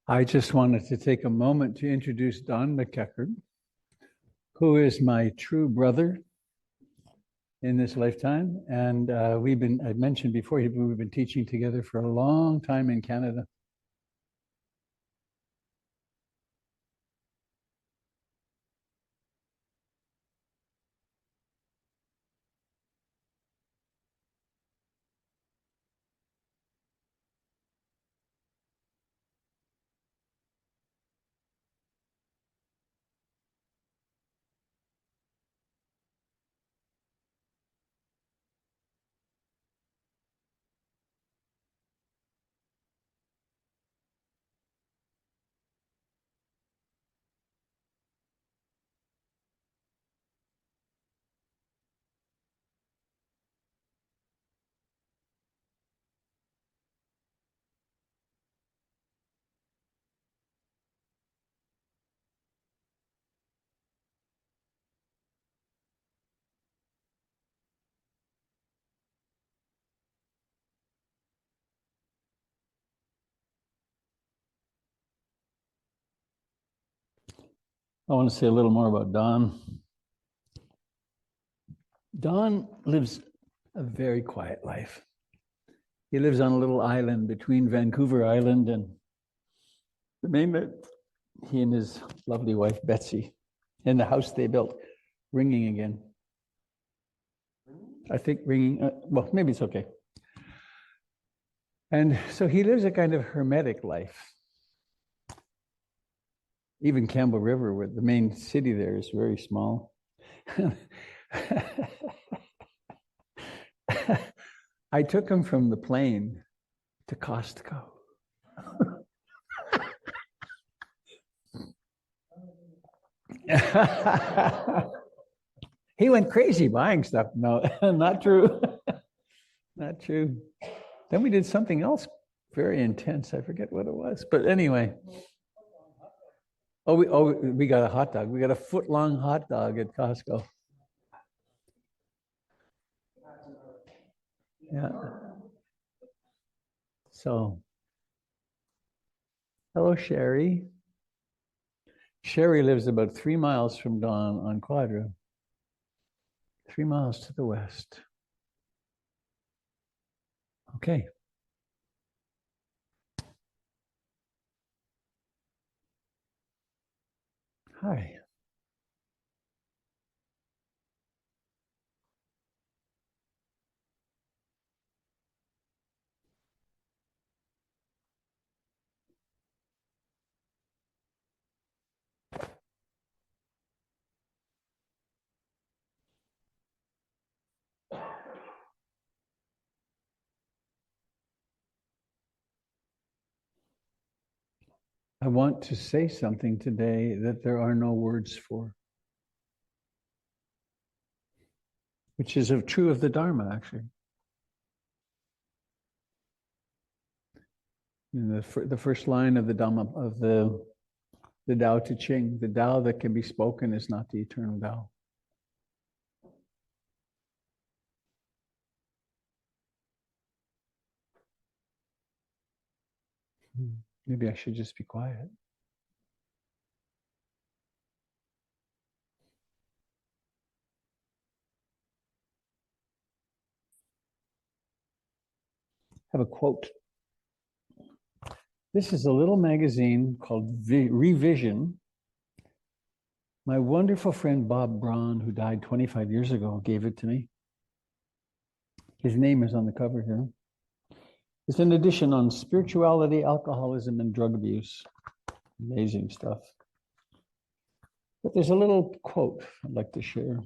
A: I just wanted to take a moment to introduce Don McEachern, who is my true brother in this lifetime. And I mentioned before, we've been teaching together for a long time in Canada. I want to say a little more about Don. Don lives a very quiet life. He lives on a little island between Vancouver Island and the mainland. He and his lovely wife, Betsy, in the house they built. Ringing again. I think ringing, well, maybe it's okay. And so he lives a kind of hermetic life. Even Campbell River, where the main city there is very small. I took him from the plane to Costco. He went crazy buying stuff. No, not true. Not true. Then we did something else very intense. I forget what it was. But anyway. We got a hot dog. We got a foot-long hot dog at Costco. Yeah. So, hello, Sherry. Sherry lives about 3 miles from Don on Quadra. 3 miles to the west. Okay. Hi. I want to say something today that there are no words for, which is true of the Dharma, actually. The first line of the Dhamma, of the Tao Te Ching, the Tao that can be spoken is not the eternal Tao. Maybe I should just be quiet. I have a quote. This is a little magazine called Revision. My wonderful friend Bob Braun, who died 25 years ago, gave it to me. His name is on the cover here. It's an edition on spirituality, alcoholism, and drug abuse. Amazing stuff. But there's a little quote I'd like to share.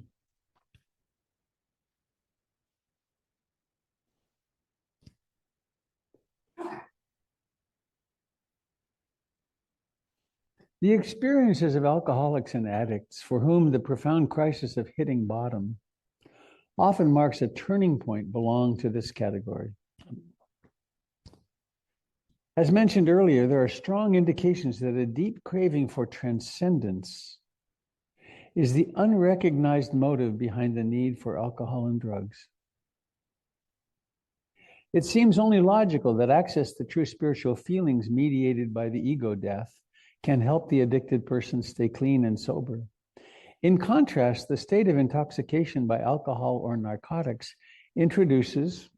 A: The experiences of alcoholics and addicts for whom the profound crisis of hitting bottom often marks a turning point belong to this category. As mentioned earlier, there are strong indications that a deep craving for transcendence is the unrecognized motive behind the need for alcohol and drugs. It seems only logical that access to true spiritual feelings mediated by the ego death can help the addicted person stay clean and sober. In contrast, the state of intoxication by alcohol or narcotics induces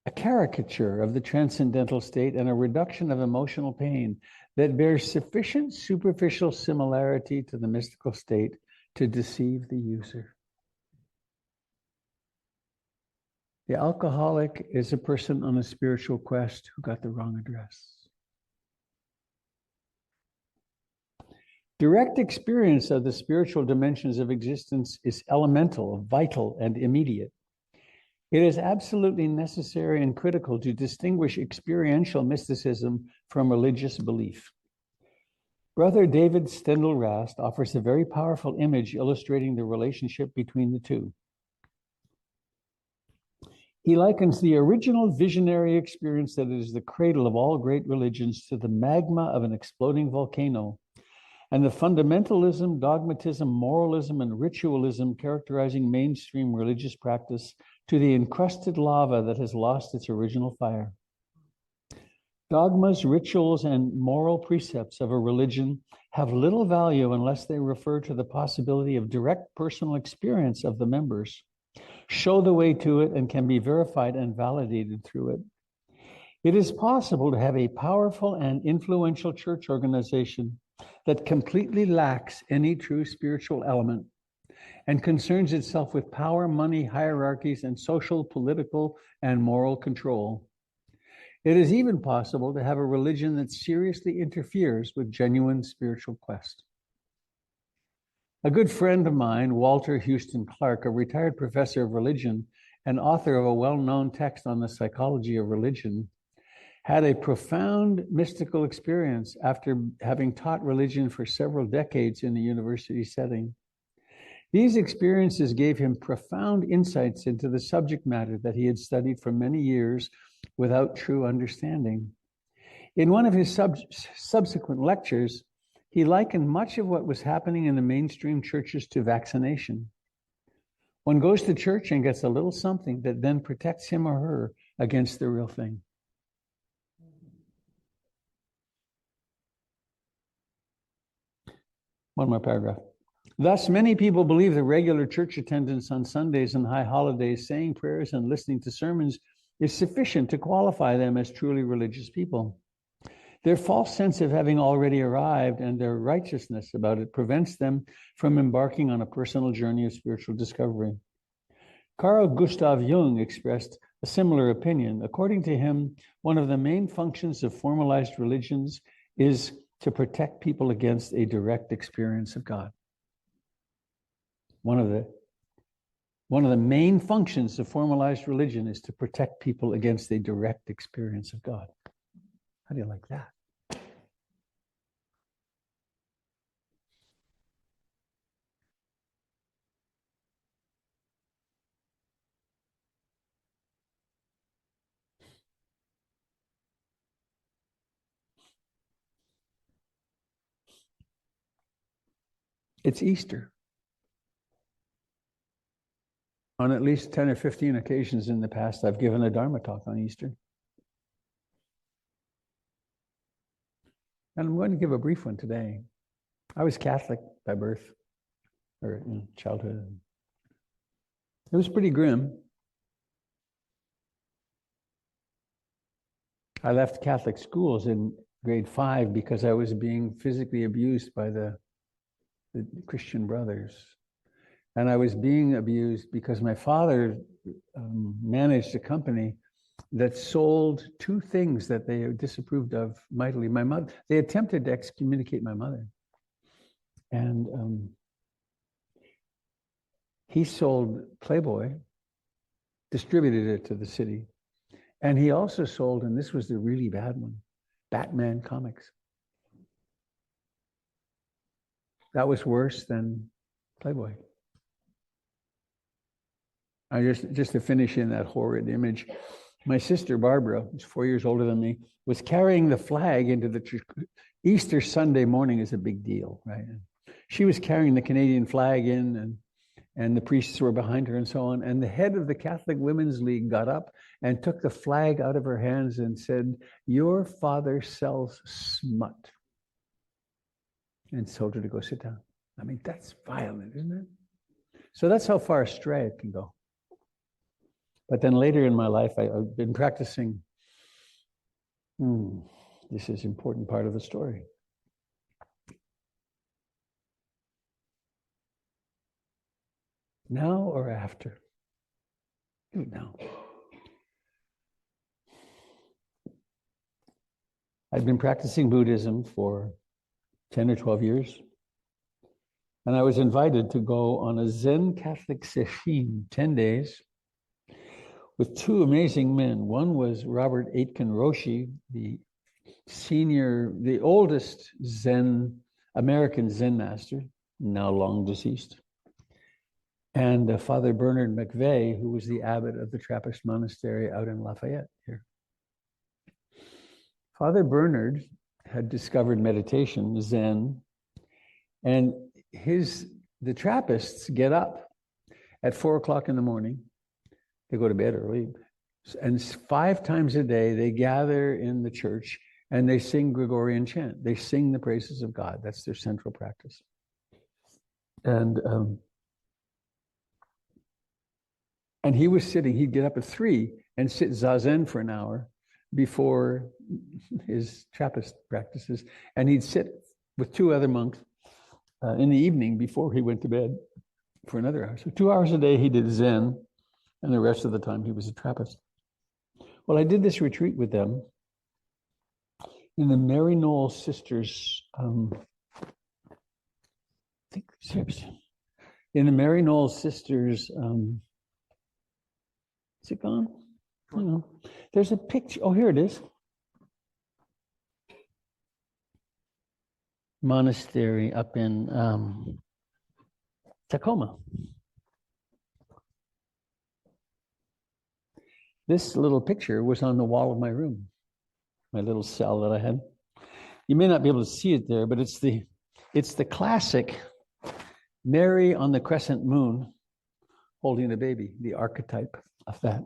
A: a caricature of the transcendental state and a reduction of emotional pain that bears sufficient superficial similarity to the mystical state to deceive the user. The alcoholic is a person on a spiritual quest who got the wrong address. Direct experience of the spiritual dimensions of existence is elemental, vital, and immediate. It is absolutely necessary and critical to distinguish experiential mysticism from religious belief. Brother David Stendhal Rast offers a very powerful image illustrating the relationship between the two. He likens the original visionary experience that is the cradle of all great religions to the magma of an exploding volcano, and the fundamentalism, dogmatism, moralism, and ritualism characterizing mainstream religious practice to the encrusted lava that has lost its original fire. Dogmas, rituals, and moral precepts of a religion have little value unless they refer to the possibility of direct personal experience of the members, show the way to it, and can be verified and validated through it. It is possible to have a powerful and influential church organization that completely lacks any true spiritual element and concerns itself with power, money, hierarchies, and social, political, and moral control. It is even possible to have a religion that seriously interferes with genuine spiritual quest. A good friend of mine, Walter Houston Clark, a retired professor of religion and author of a well-known text on the psychology of religion, had a profound mystical experience after having taught religion for several decades in a university setting. These experiences gave him profound insights into the subject matter that he had studied for many years without true understanding. In one of his subsequent lectures, he likened much of what was happening in the mainstream churches to vaccination. One goes to church and gets a little something that then protects him or her against the real thing. One more paragraph. Thus, many people believe that regular church attendance on Sundays and high holidays, saying prayers and listening to sermons is sufficient to qualify them as truly religious people. Their false sense of having already arrived and their righteousness about it prevents them from embarking on a personal journey of spiritual discovery. Carl Gustav Jung expressed a similar opinion. According to him, one of the main functions of formalized religions is to protect people against a direct experience of God. One of the main functions of formalized religion is to protect people against a direct experience of God. How do you like that? It's Easter. On at least 10 or 15 occasions in the past, I've given a Dharma talk on Easter. And I'm going to give a brief one today. I was Catholic by birth or in childhood. It was pretty grim. I left Catholic schools in grade 5 because I was being physically abused by the Christian brothers. And I was being abused because my father managed a company that sold 2 things that they disapproved of mightily. They attempted to excommunicate my mother. And he sold Playboy, distributed it to the city. And he also sold, and this was the really bad one, Batman comics. That was worse than Playboy. I just to finish in that horrid image, my sister Barbara, who's 4 years older than me, was carrying the flag into the church. Easter Sunday morning is a big deal, right? She was carrying the Canadian flag in, and the priests were behind her and so on. And the head of the Catholic Women's League got up and took the flag out of her hands and said, "Your father sells smut," and told her to go sit down. I mean, that's violent, isn't it? So that's how far astray it can go. But then later in my life, I've been practicing. This is an important part of the story. Now or after? Do it now. I've been practicing Buddhism for 10 or 12 years. And I was invited to go on a Zen Catholic session, 10 days, with 2 amazing men. One was Robert Aitken Roshi, the oldest American Zen master, now long deceased. And Father Bernard McVeigh, who was the abbot of the Trappist monastery out in Lafayette here. Father Bernard had discovered meditation, Zen, and the Trappists get up at 4 o'clock in the morning. They go to bed early. And 5 times a day, they gather in the church and they sing Gregorian chant. They sing the praises of God. That's their central practice. And he was sitting, he'd get up at 3 and sit zazen for an hour before his Trappist practices. And he'd sit with 2 other monks in the evening before he went to bed for another hour. So 2 hours a day he did Zen, and the rest of the time he was a Trappist. Well, I did this retreat with them in the Mary Knoll Sisters, in the Mary Knoll Sisters, is it gone? I don't know. There's a picture. Oh, here it is. Monastery up in Tacoma. This little picture was on the wall of my room, my little cell that I had. You may not be able to see it there, but it's the classic Mary on the crescent moon holding the baby, the archetype of that.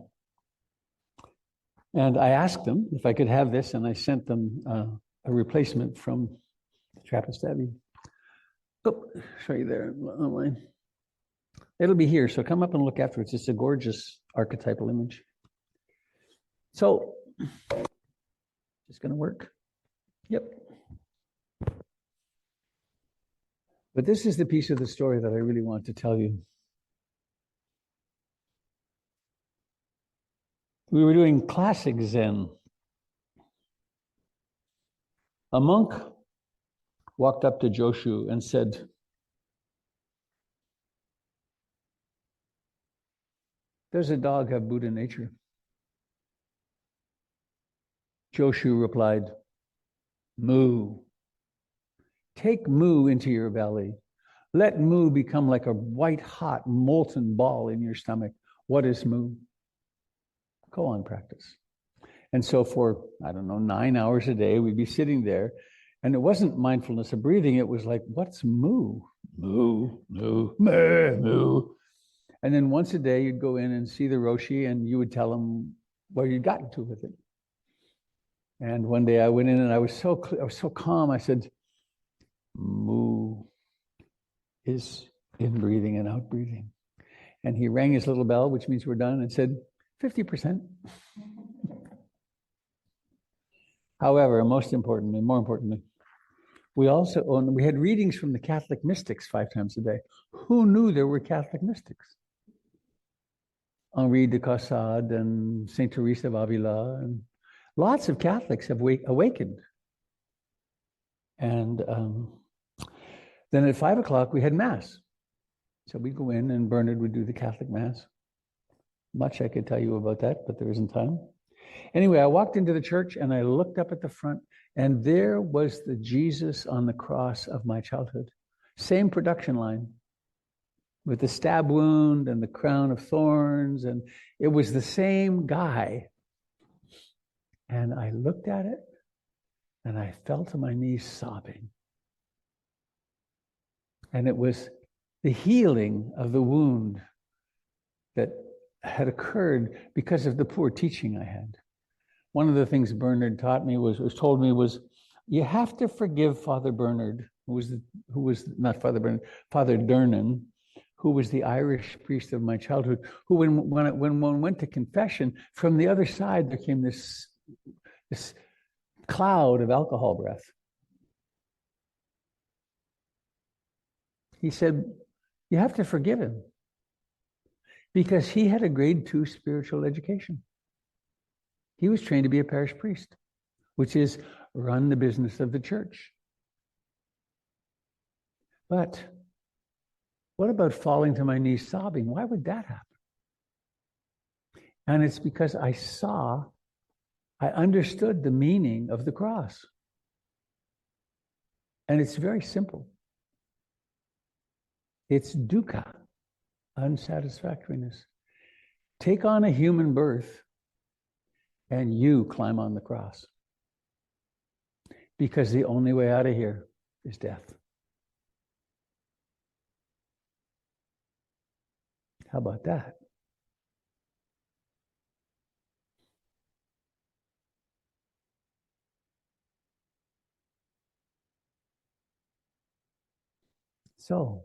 A: And I asked them if I could have this, and I sent them a replacement from Trappist Abbey. Oh, show you there online. It'll be here, so come up and look afterwards. It's a gorgeous archetypal image. So, it's going to work. Yep. But this is the piece of the story that I really want to tell you. We were doing classic Zen. A monk walked up to Joshu and said, "Does a dog have Buddha nature?" Joshu replied, Moo. Take moo into your belly. Let moo become like a white hot molten ball in your stomach. What is moo? Go on, practice. And so for, I don't know, 9 hours a day, we'd be sitting there, and it wasn't mindfulness of breathing. It was like, what's moo? Moo, moo, moo, moo. And then once a day, you'd go in and see the Roshi, and you would tell him where you'd gotten to with it. And one day I went in, and I was so calm. I said, moo is in breathing and out breathing. And he rang his little bell, which means we're done, and said, 50%. However, more importantly, we had readings from the Catholic mystics 5 times a day. Who knew there were Catholic mystics? Henri de Caussade and Saint Teresa of Avila, and lots of Catholics have awakened. And then at 5 o'clock, we had Mass. So we'd go in, and Bernard would do the Catholic Mass. Much I could tell you about that, but there isn't time. Anyway, I walked into the church, and I looked up at the front, and there was the Jesus on the cross of my childhood. Same production line, with the stab wound and the crown of thorns, and it was the same guy. And I looked at it, and I fell to my knees sobbing. And it was the healing of the wound that had occurred because of the poor teaching I had. One of the things Bernard told me was, you have to forgive Father Bernard, who was not Father Bernard, Father Durnan, who was the Irish priest of my childhood, who when one went to confession, from the other side there came this cloud of alcohol breath. He said, you have to forgive him, because he had a grade 2 spiritual education. He was trained to be a parish priest, which is run the business of the church. But what about falling to my knees sobbing? Why would that happen? And it's because I understood the meaning of the cross. And it's very simple. It's dukkha, unsatisfactoriness. Take on a human birth, and you climb on the cross. Because the only way out of here is death. How about that? So,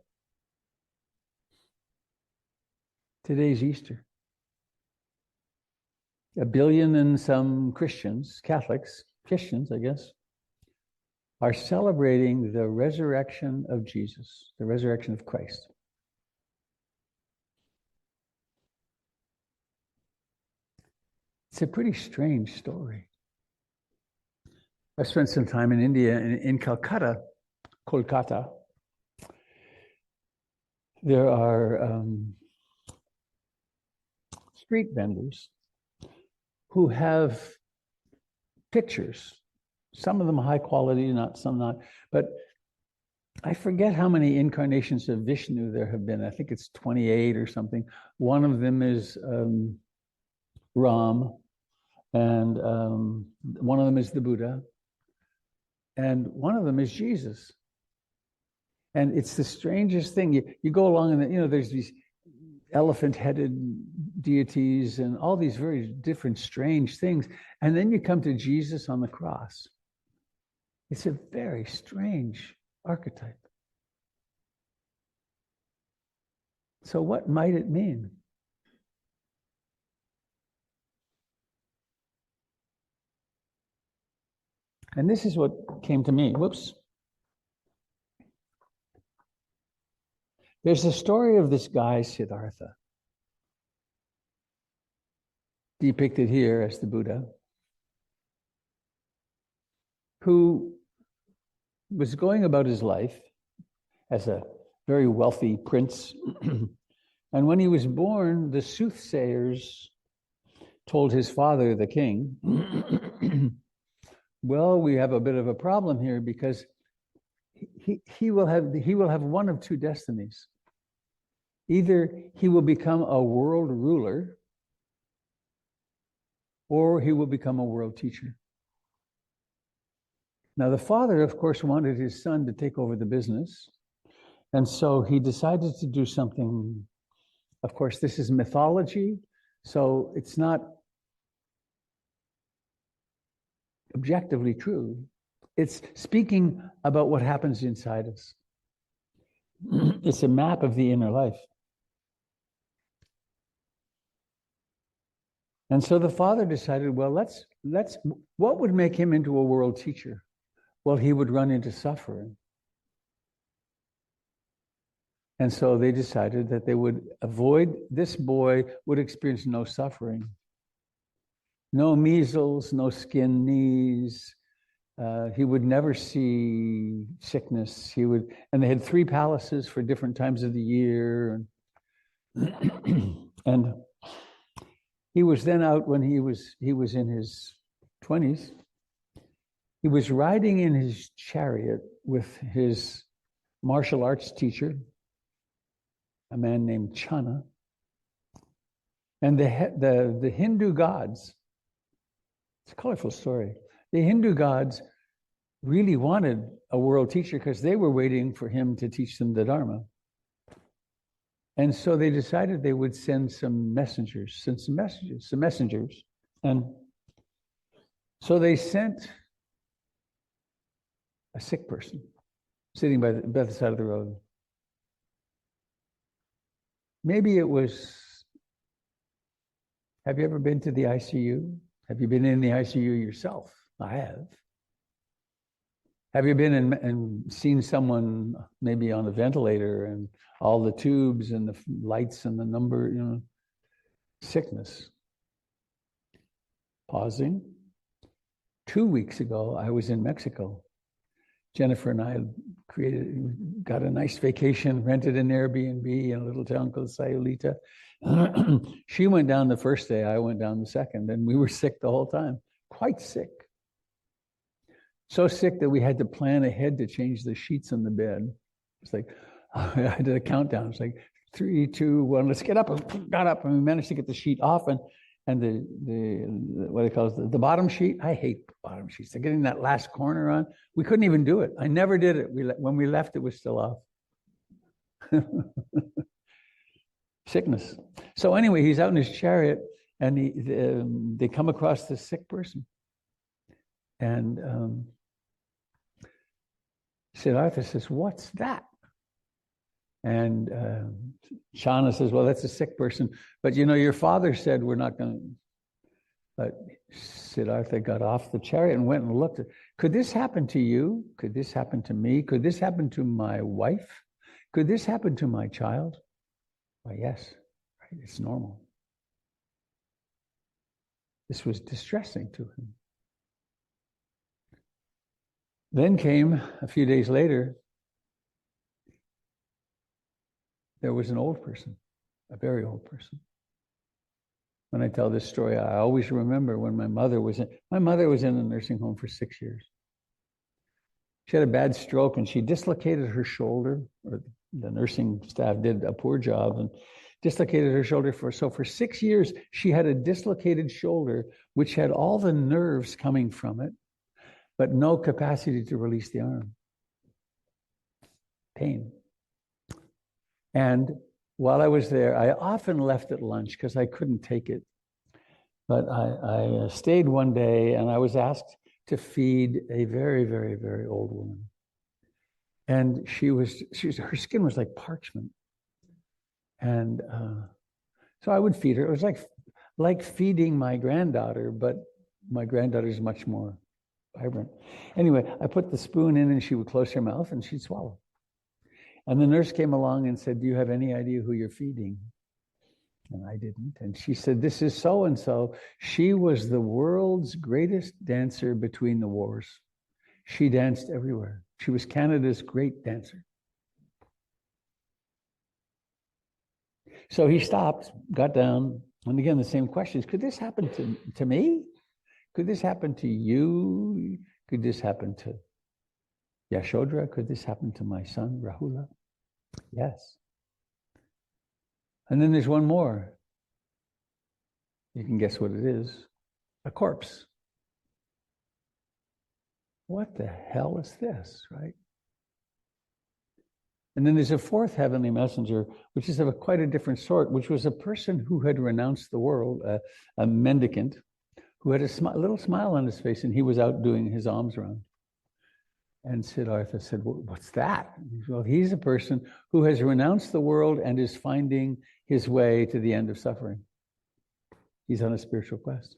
A: today's Easter. 1 billion and some Christians, Christians, I guess, are celebrating the resurrection of Jesus, the resurrection of Christ. It's a pretty strange story. I spent some time in India, in Kolkata. There are street vendors who have pictures, some of them high quality, some not, but I forget how many incarnations of Vishnu there have been. I think it's 28 or something. One of them is Ram, and one of them is the Buddha, and one of them is Jesus. And it's the strangest thing. You go along and there's these elephant-headed deities and all these very different, strange things. And then you come to Jesus on the cross. It's a very strange archetype. So what might it mean? And this is what came to me. Whoops. There's the story of this guy, Siddhartha, depicted here as the Buddha, who was going about his life as a very wealthy prince. And when he was born, the soothsayers told his father, the king, well, we have a bit of a problem here because he will have one of two destinies. Either he will become a world ruler, or he will become a world teacher. Now, the father, of course, wanted his son to take over the business. And so he decided to do something. Of course, this is mythology, so it's not objectively true. It's speaking about what happens inside us. It's a map of the inner life. And so the father decided, well, what would make him into a world teacher? Well, he would run into suffering. And so they decided that they would avoid, this boy would experience no suffering. No measles, no skin knees. He would never see sickness. And they had 3 palaces for different times of the year. And he was then out when he was in his 20s. He was riding in his chariot with his martial arts teacher, a man named Chana. And the Hindu gods, it's a colorful story. The Hindu gods really wanted a world teacher because they were waiting for him to teach them the Dharma. And so they decided they would send some messengers. And so they sent a sick person sitting by the side of the road. Maybe it was, have you ever been to the ICU? Have you been in the ICU yourself? I have. Have you been and seen someone maybe on a ventilator and all the tubes and the lights and the number, sickness? Pausing. 2 weeks ago, I was in Mexico. Jennifer and I got a nice vacation, rented an Airbnb in a little town called Sayulita. She went down the first day, I went down the second, and we were sick the whole time, quite sick. So sick that we had to plan ahead to change the sheets on the bed. It's like, I did a countdown. It's like 3, 2, 1, let's get up. And got up and we managed to get the sheet off. And the what do they call it? The bottom sheet. I hate bottom sheets. They're getting that last corner on. We couldn't even do it. I never did it. When we left, it was still off. Sickness. So anyway, he's out in his chariot, and they come across this sick person, and Siddhartha says, "What's that?" And Shana says, "Well, that's a sick person. But your father said we're not going to." But Siddhartha got off the chariot and went and looked at, could this happen to you? Could this happen to me? Could this happen to my wife? Could this happen to my child? Why, yes, right? It's normal. This was distressing to him. Then came, a few days later, there was an old person, a very old person. When I tell this story, I always remember when my mother was in a nursing home for 6 years. She had a bad stroke and she dislocated her shoulder, or the nursing staff did a poor job and dislocated her shoulder. So for 6 years, she had a dislocated shoulder, which had all the nerves coming from it, but no capacity to release the arm. Pain. And while I was there, I often left at lunch because I couldn't take it. But I stayed one day and I was asked to feed a very, very, very old woman. And her skin was like parchment. And so I would feed her. It was like feeding my granddaughter, but my granddaughter's much more vibrant. Anyway, I put the spoon in and she would close her mouth and she'd swallow. And the nurse came along and said, "Do you have any idea who you're feeding?" And I didn't. And she said, "This is so-and-so. She was the world's greatest dancer between the wars. She danced everywhere. She was Canada's great dancer." So he stopped, got down, and again, the same questions. Could this happen to me? Could this happen to you? Could this happen to Yashodhara? Could this happen to my son, Rahula? Yes. And then there's one more. You can guess what it is. A corpse. What the hell is this, right? And then there's a fourth heavenly messenger, which is of quite a different sort, which was a person who had renounced the world, a mendicant, who had a little smile on his face, and he was out doing his alms round. And Siddhartha said, what's that? He said, well, he's a person who has renounced the world and is finding his way to the end of suffering. He's on a spiritual quest.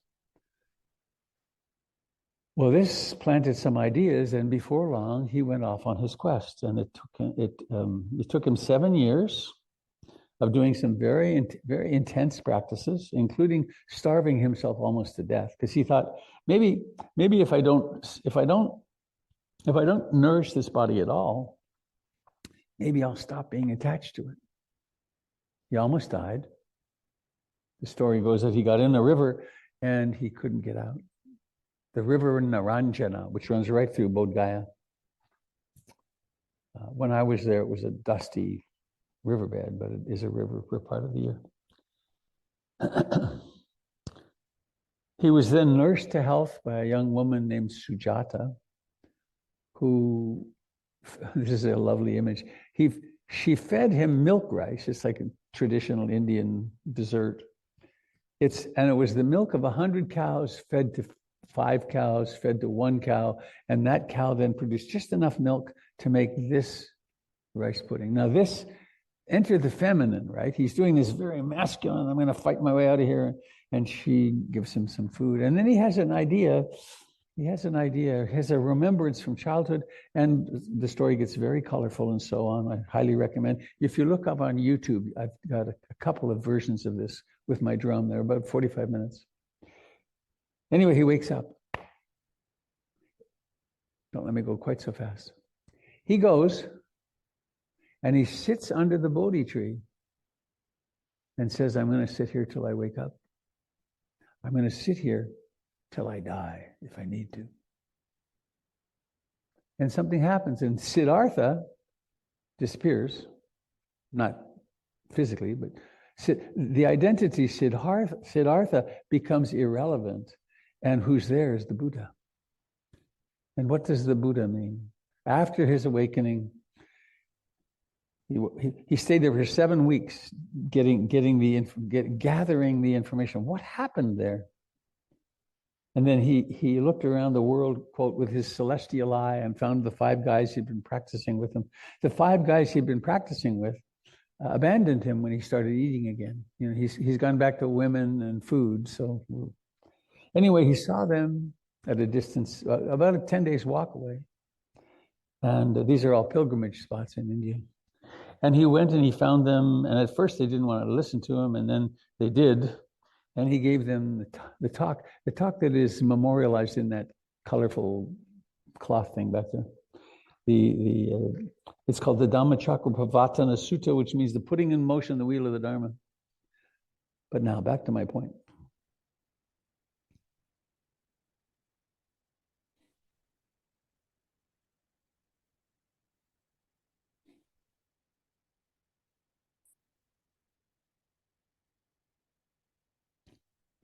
A: Well, this planted some ideas, and before long, he went off on his quest. And it took him 7 years of doing some very intense practices, including starving himself almost to death, because he thought, maybe if I don't nourish this body at all, maybe I'll stop being attached to it. He almost died. The story goes that he got in the river and he couldn't get out. The river Naranjana, which runs right through Bodh Gaya. When I was there, it was a dusty riverbed, but it is a river for part of the year. He was then nursed to health by a young woman named Sujata, who, this is a lovely image, she fed him milk rice. It's like a traditional Indian dessert. And it was the milk of 100 cows fed to 5 cows, fed to 1 cow, and that cow then produced just enough milk to make this rice pudding. Now this, enter the feminine, right? He's doing this very masculine, I'm going to fight my way out of here, and she gives him some food. And then he has a remembrance from childhood, and the story gets very colorful and so on. I highly recommend. If you look up on YouTube, I've got a couple of versions of this with my drum. They're about 45 minutes. Anyway, he wakes up. Don't let me go quite so fast. He goes and he sits under the Bodhi tree and says, I'm going to sit here till I wake up. I'm going to sit here till I die, if I need to. And something happens, and Siddhartha disappears, not physically, but the identity Siddhartha becomes irrelevant, and who's there is the Buddha. And what does the Buddha mean? After his awakening, he stayed there for 7 weeks, gathering the information. What happened there? And then he looked around the world, quote, with his celestial eye and found the 5 guys he'd been practicing with him. The 5 guys he'd been practicing with abandoned him when he started eating again. You know, he's gone back to women and food. So anyway, he saw them at a distance, about a 10 days walk away. And these are all pilgrimage spots in India. And he went and he found them. And at first they didn't want to listen to him. And then they did. And he gave them the talk that is memorialized in that colorful cloth thing back there. It's called the Dhammacakkappavattana Sutta, which means the putting in motion the wheel of the Dharma. But now back to my point.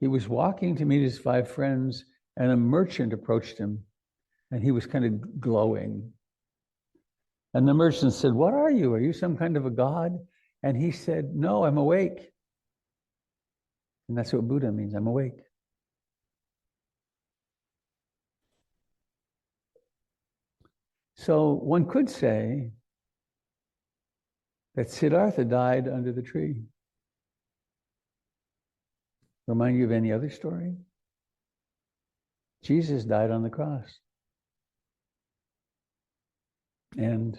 A: He was walking to meet his 5 friends, and a merchant approached him, and he was kind of glowing. And the merchant said, what are you? Are you some kind of a god? And he said, no, I'm awake. And that's what Buddha means, I'm awake. So one could say that Siddhartha died under the tree. Remind you of any other story? Jesus died on the cross. And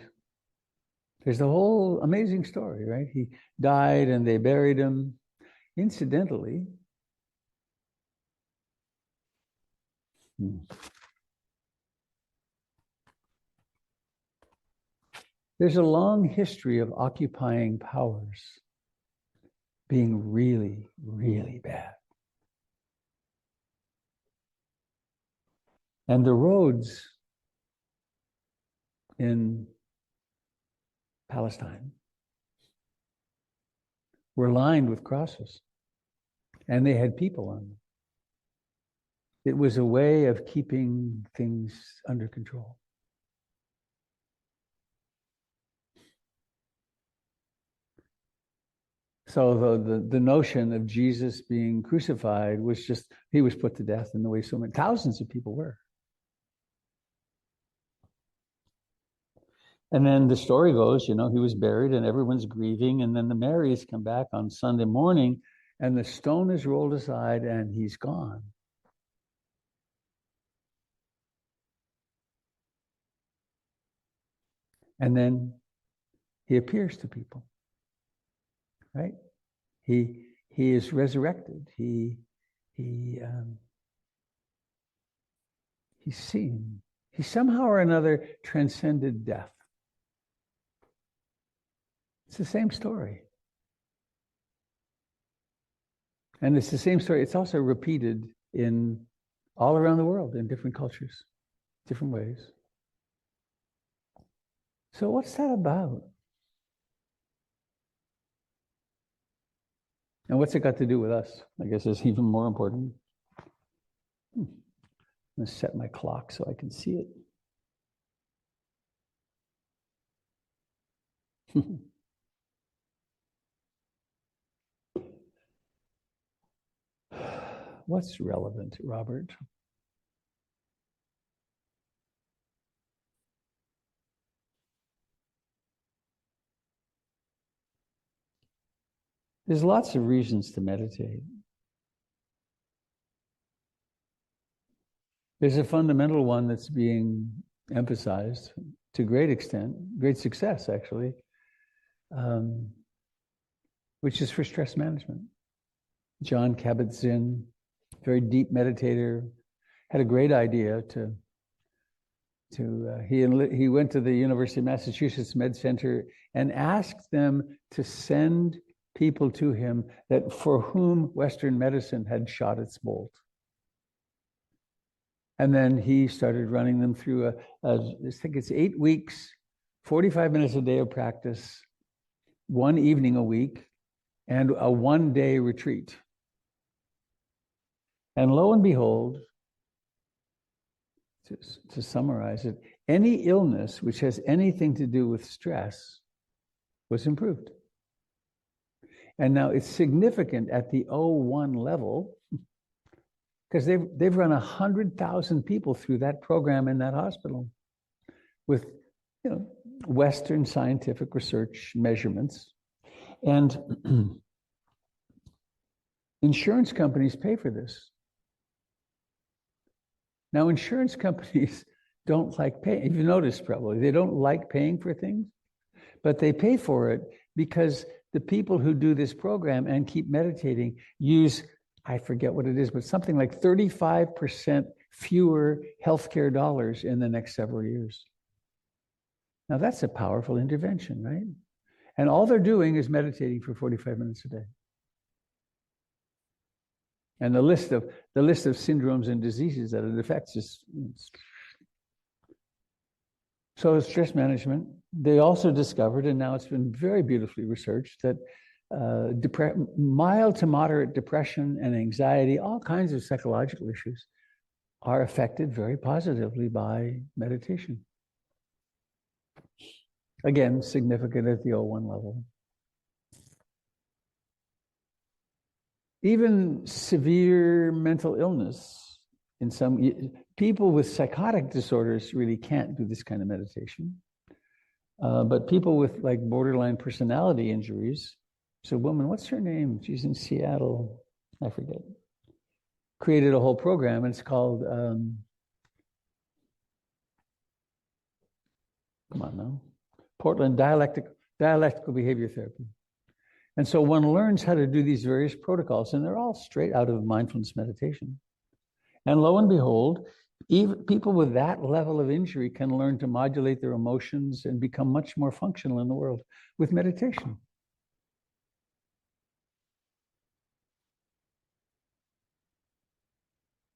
A: there's the whole amazing story, right? He died and they buried him. Incidentally, there's a long history of occupying powers being really, really bad. And the roads in Palestine were lined with crosses, and they had people on them. It was a way of keeping things under control. So the notion of Jesus being crucified was just, he was put to death in the way so many thousands of people were. And then the story goes, he was buried and everyone's grieving. And then the Marys come back on Sunday morning and the stone is rolled aside and he's gone. And then he appears to people, right? He is resurrected. He's seen. He somehow or another transcended death. It's the same story. And it's the same story. It's also repeated in all around the world in different cultures, different ways. So what's that about? And what's it got to do with us? I guess it's even more important. I'm going to set my clock so I can see it. What's relevant, Robert? There's lots of reasons to meditate. There's a fundamental one that's being emphasized to great extent, great success actually, which is for stress management. John Kabat-Zinn, very deep meditator, had a great idea he went to the University of Massachusetts Med Center and asked them to send people to him that for whom Western medicine had shot its bolt. And then he started running them through I think it's 8 weeks, 45 minutes a day of practice, 1 evening a week, and a 1-day retreat. And lo and behold, to summarize it, any illness which has anything to do with stress was improved. And now it's significant at the O1 level because they've run 100,000 people through that program in that hospital with Western scientific research measurements. And insurance companies pay for this. Now, insurance companies don't like paying. You've noticed probably, they don't like paying for things, but they pay for it because the people who do this program and keep meditating use, I forget what it is, but something like 35% fewer healthcare dollars in the next several years. Now, that's a powerful intervention, right? And all they're doing is meditating for 45 minutes a day. And the list of syndromes and diseases that it affects is. So stress management. They also discovered, and now it's been very beautifully researched, that mild to moderate depression and anxiety, all kinds of psychological issues, are affected very positively by meditation. Again, significant at the O1 level. Even severe mental illness, in some people with psychotic disorders really can't do this kind of meditation. But people with like borderline personality injuries, so a woman, what's her name? She's in Seattle, I forget. Created a whole program, and it's called, come on now, Portland Dialectical Behavior Therapy. And so one learns how to do these various protocols, and they're all straight out of mindfulness meditation. And lo and behold, even people with that level of injury can learn to modulate their emotions and become much more functional in the world with meditation.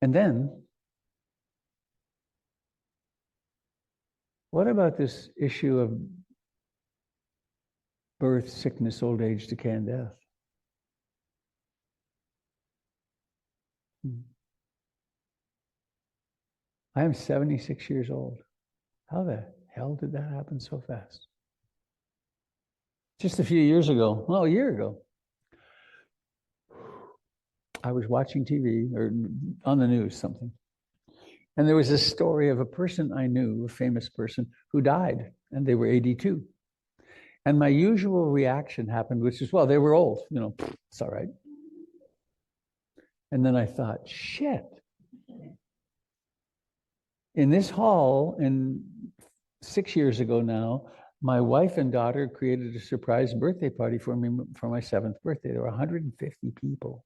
A: And then What about this issue of birth, sickness, old age, decay, and death? I am 76 years old. How the hell did that happen so fast? Just a few years ago, well, a year ago, I was watching TV or on the news, something. And there was a story of a person I knew, a famous person, who died, and they were 82. And my usual reaction happened, which is, well, they were old, it's all right. And then I thought, shit. In this hall, 6 years ago now, my wife and daughter created a surprise birthday party for me for my 7th birthday. There were 150 people.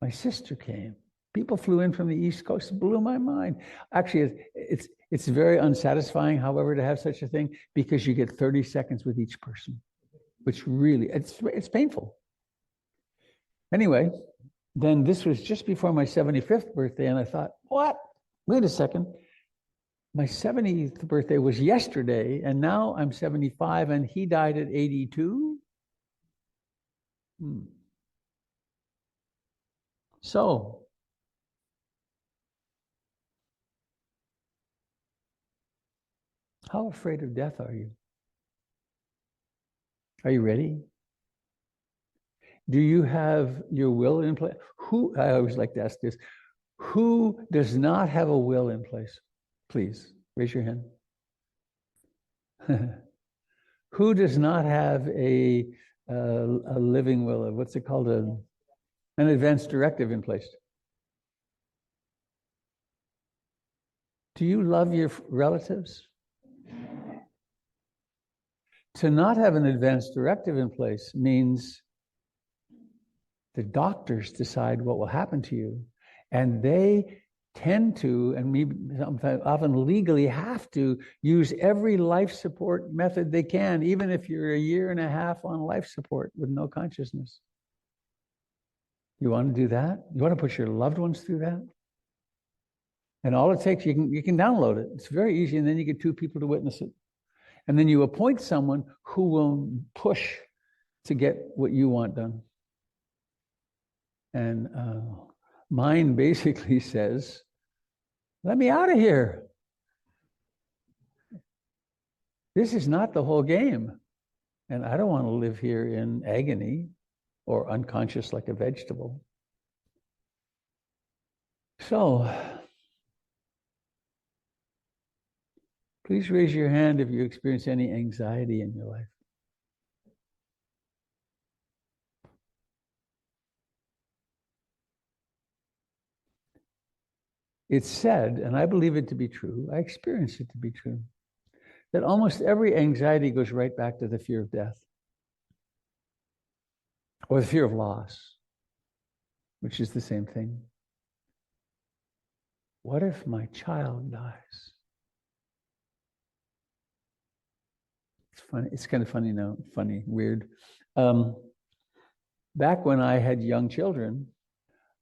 A: My sister came. People flew in from the East Coast. It blew my mind. Actually, it's very unsatisfying, however, to have such a thing, because you get 30 seconds with each person, which really, it's painful. Anyway, then this was just before my 75th birthday, and I thought, what? Wait a second. My 70th birthday was yesterday, and now I'm 75, and he died at 82? So, how afraid of death are you? Are you ready? Do you have your will in place? I always like to ask this, who does not have a will in place? Please, raise your hand. Who does not have a living will, what's it called, an advance directive in place? Do you love your relatives? To not have an advance directive in place means the doctors decide what will happen to you, and they tend to, and maybe often legally have to, use every life support method they can, even if you're a year and a half on life support with no consciousness. You want to do that? You want to put your loved ones through that? And all it takes, you can download it. It's very easy, and then you get 2 people to witness it. And then you appoint someone who will push to get what you want done. And mine basically says, let me out of here. This is not the whole game. And I don't want to live here in agony or unconscious like a vegetable. So, please raise your hand if you experience any anxiety in your life. It's said, and I believe it to be true, I experience it to be true, that almost every anxiety goes right back to the fear of death or the fear of loss, which is the same thing. What if my child dies? It's funny. It's kind of funny now. Funny, weird. Back when I had young children,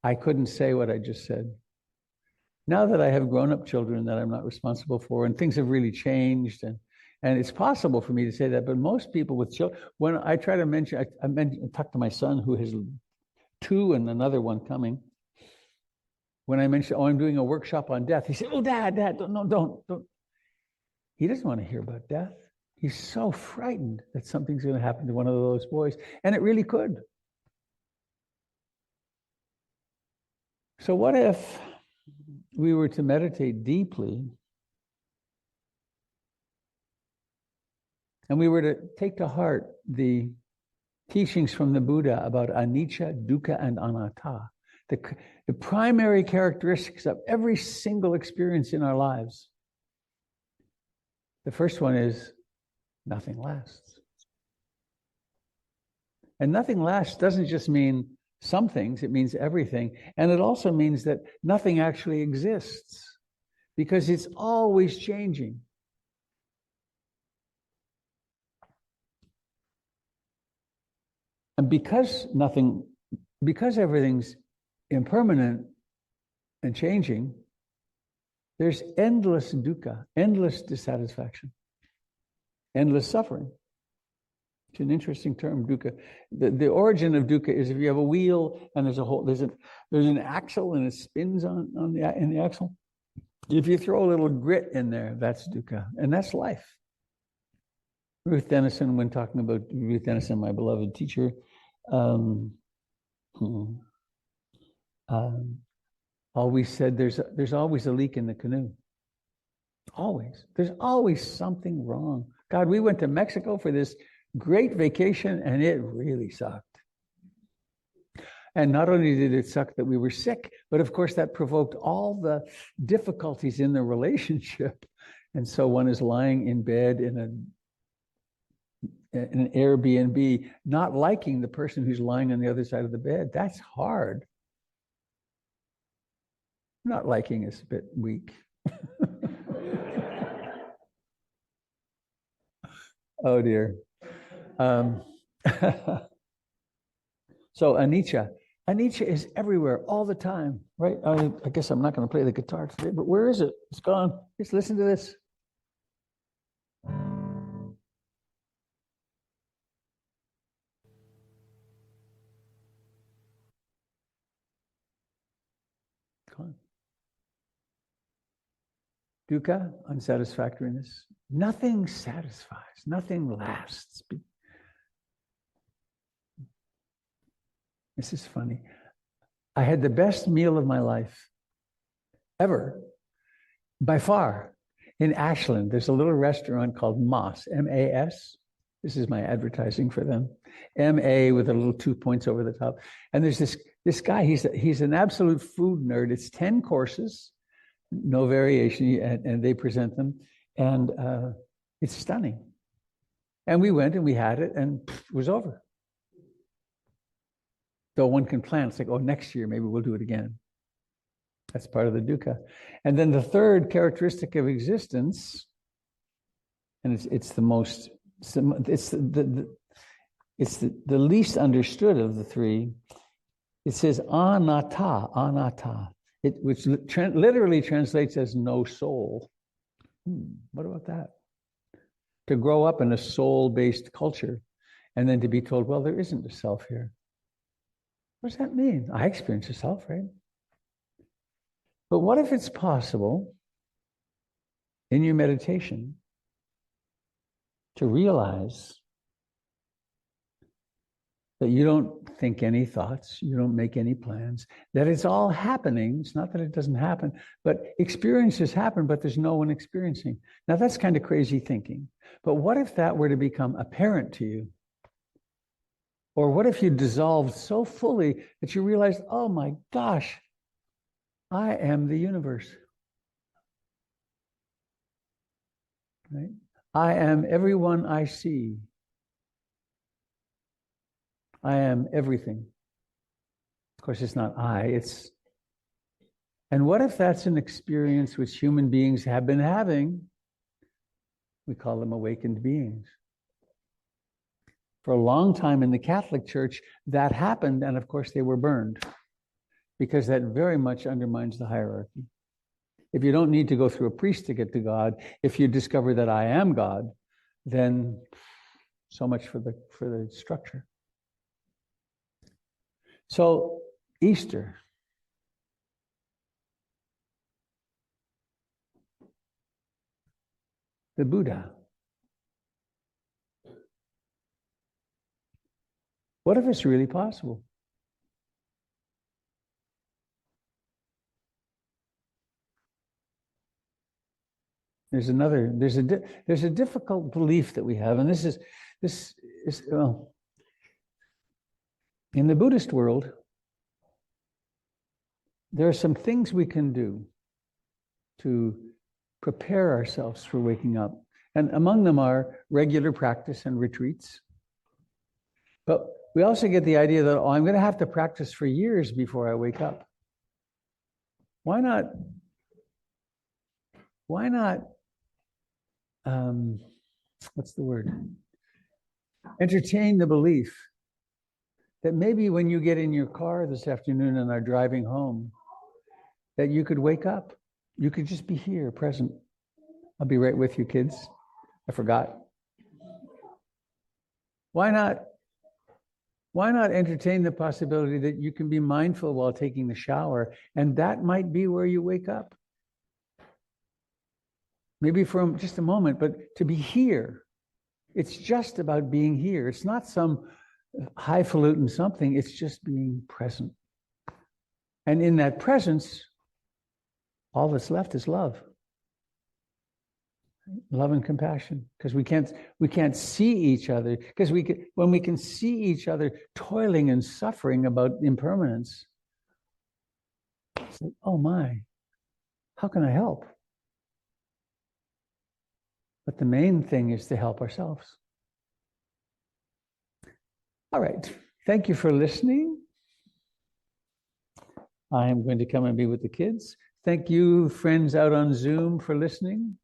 A: I couldn't say what I just said. Now that I have grown-up children that I'm not responsible for, and things have really changed, and it's possible for me to say that, but most people with children, when I try to mention, I talk to my son who has 2 and another one coming. When I mention, I'm doing a workshop on death, he said, oh, Dad, don't. He doesn't want to hear about death. He's so frightened that something's going to happen to one of those boys, and it really could. So what if we were to meditate deeply, and we were to take to heart the teachings from the Buddha about anicca, dukkha, and anatta, the primary characteristics of every single experience in our lives. The first one is nothing lasts. And nothing lasts doesn't just mean some things, it means everything. And it also means that nothing actually exists because it's always changing. And because everything's impermanent and changing, There's endless dukkha, endless dissatisfaction, endless suffering. It's an interesting term, dukkha. The origin of dukkha is if you have a wheel and there's an axle and it spins in the axle. If you throw a little grit in there, that's dukkha, and that's life. Ruth Denison, when talking about Ruth Denison, my beloved teacher, always said there's always a leak in the canoe. Always. There's always something wrong. God, we went to Mexico for this great vacation and it really sucked. And not only did it suck that we were sick, but of course that provoked all the difficulties in the relationship. And so one is lying in bed in an Airbnb, not liking the person who's lying on the other side of the bed. That's hard. Not liking is a bit weak. Oh dear. So anicca is everywhere all the time, right? I guess I'm not going to play the guitar today, but where is it? It's gone. Just listen to this. Gone. Dukkha, unsatisfactoriness. Nothing satisfies. Nothing lasts. This is funny. I had the best meal of my life ever, by far, in Ashland. There's a little restaurant called Mas, M-A-S. This is my advertising for them. M-A with a little 2 points over the top. And there's this guy, he's an absolute food nerd. It's 10 courses, no variation, and they present them. And it's stunning. And we went and we had it and it was over. Though one can plan, it's like, oh, next year, maybe we'll do it again. That's part of the dukkha. And then the third characteristic of existence, and it's the most, it's the least understood of the three. It says anatta, which literally translates as no soul. What about that? To grow up in a soul-based culture and then to be told, well, there isn't a self here. What does that mean? I experience a self, right? But what if it's possible in your meditation to realize that you don't think any thoughts, you don't make any plans, that it's all happening. It's not that it doesn't happen, but experiences happen, but there's no one experiencing. Now that's kind of crazy thinking. But what if that were to become apparent to you? Or what if you dissolved so fully that you realized, oh my gosh, I am the universe. Right? I am everyone I see. I am everything. Of course, it's not I, it's... And what if that's an experience which human beings have been having? We call them awakened beings. For a long time in the Catholic Church, that happened, and of course they were burned, because that very much undermines the hierarchy. If you don't need to go through a priest to get to God, if you discover that I am God, then so much for the structure. So, Easter. The Buddha. What if it's really possible? There's a difficult belief that we have, and this is well, in the Buddhist world, there are some things we can do to prepare ourselves for waking up. And among them are regular practice and retreats. But we also get the idea that, oh, I'm going to have to practice for years before I wake up. Why not, what's the word? Entertain the belief that maybe when you get in your car this afternoon and are driving home, that you could wake up You could just be here, present. I'll be right with you, kids. I forgot. Why not? Why not entertain the possibility that you can be mindful while taking the shower, and that might be where you wake up? Maybe for just a moment, but to be here. It's just about being here. It's not some highfalutin something. It's just being present. And in that presence, all that's left is love. Love and compassion, because we can't see each other, because when we can see each other toiling and suffering about impermanence, it's like, oh my, how can I help? But the main thing is to help ourselves. All right, thank you for listening. I am going to come and be with the kids. Thank you, friends out on Zoom, for listening.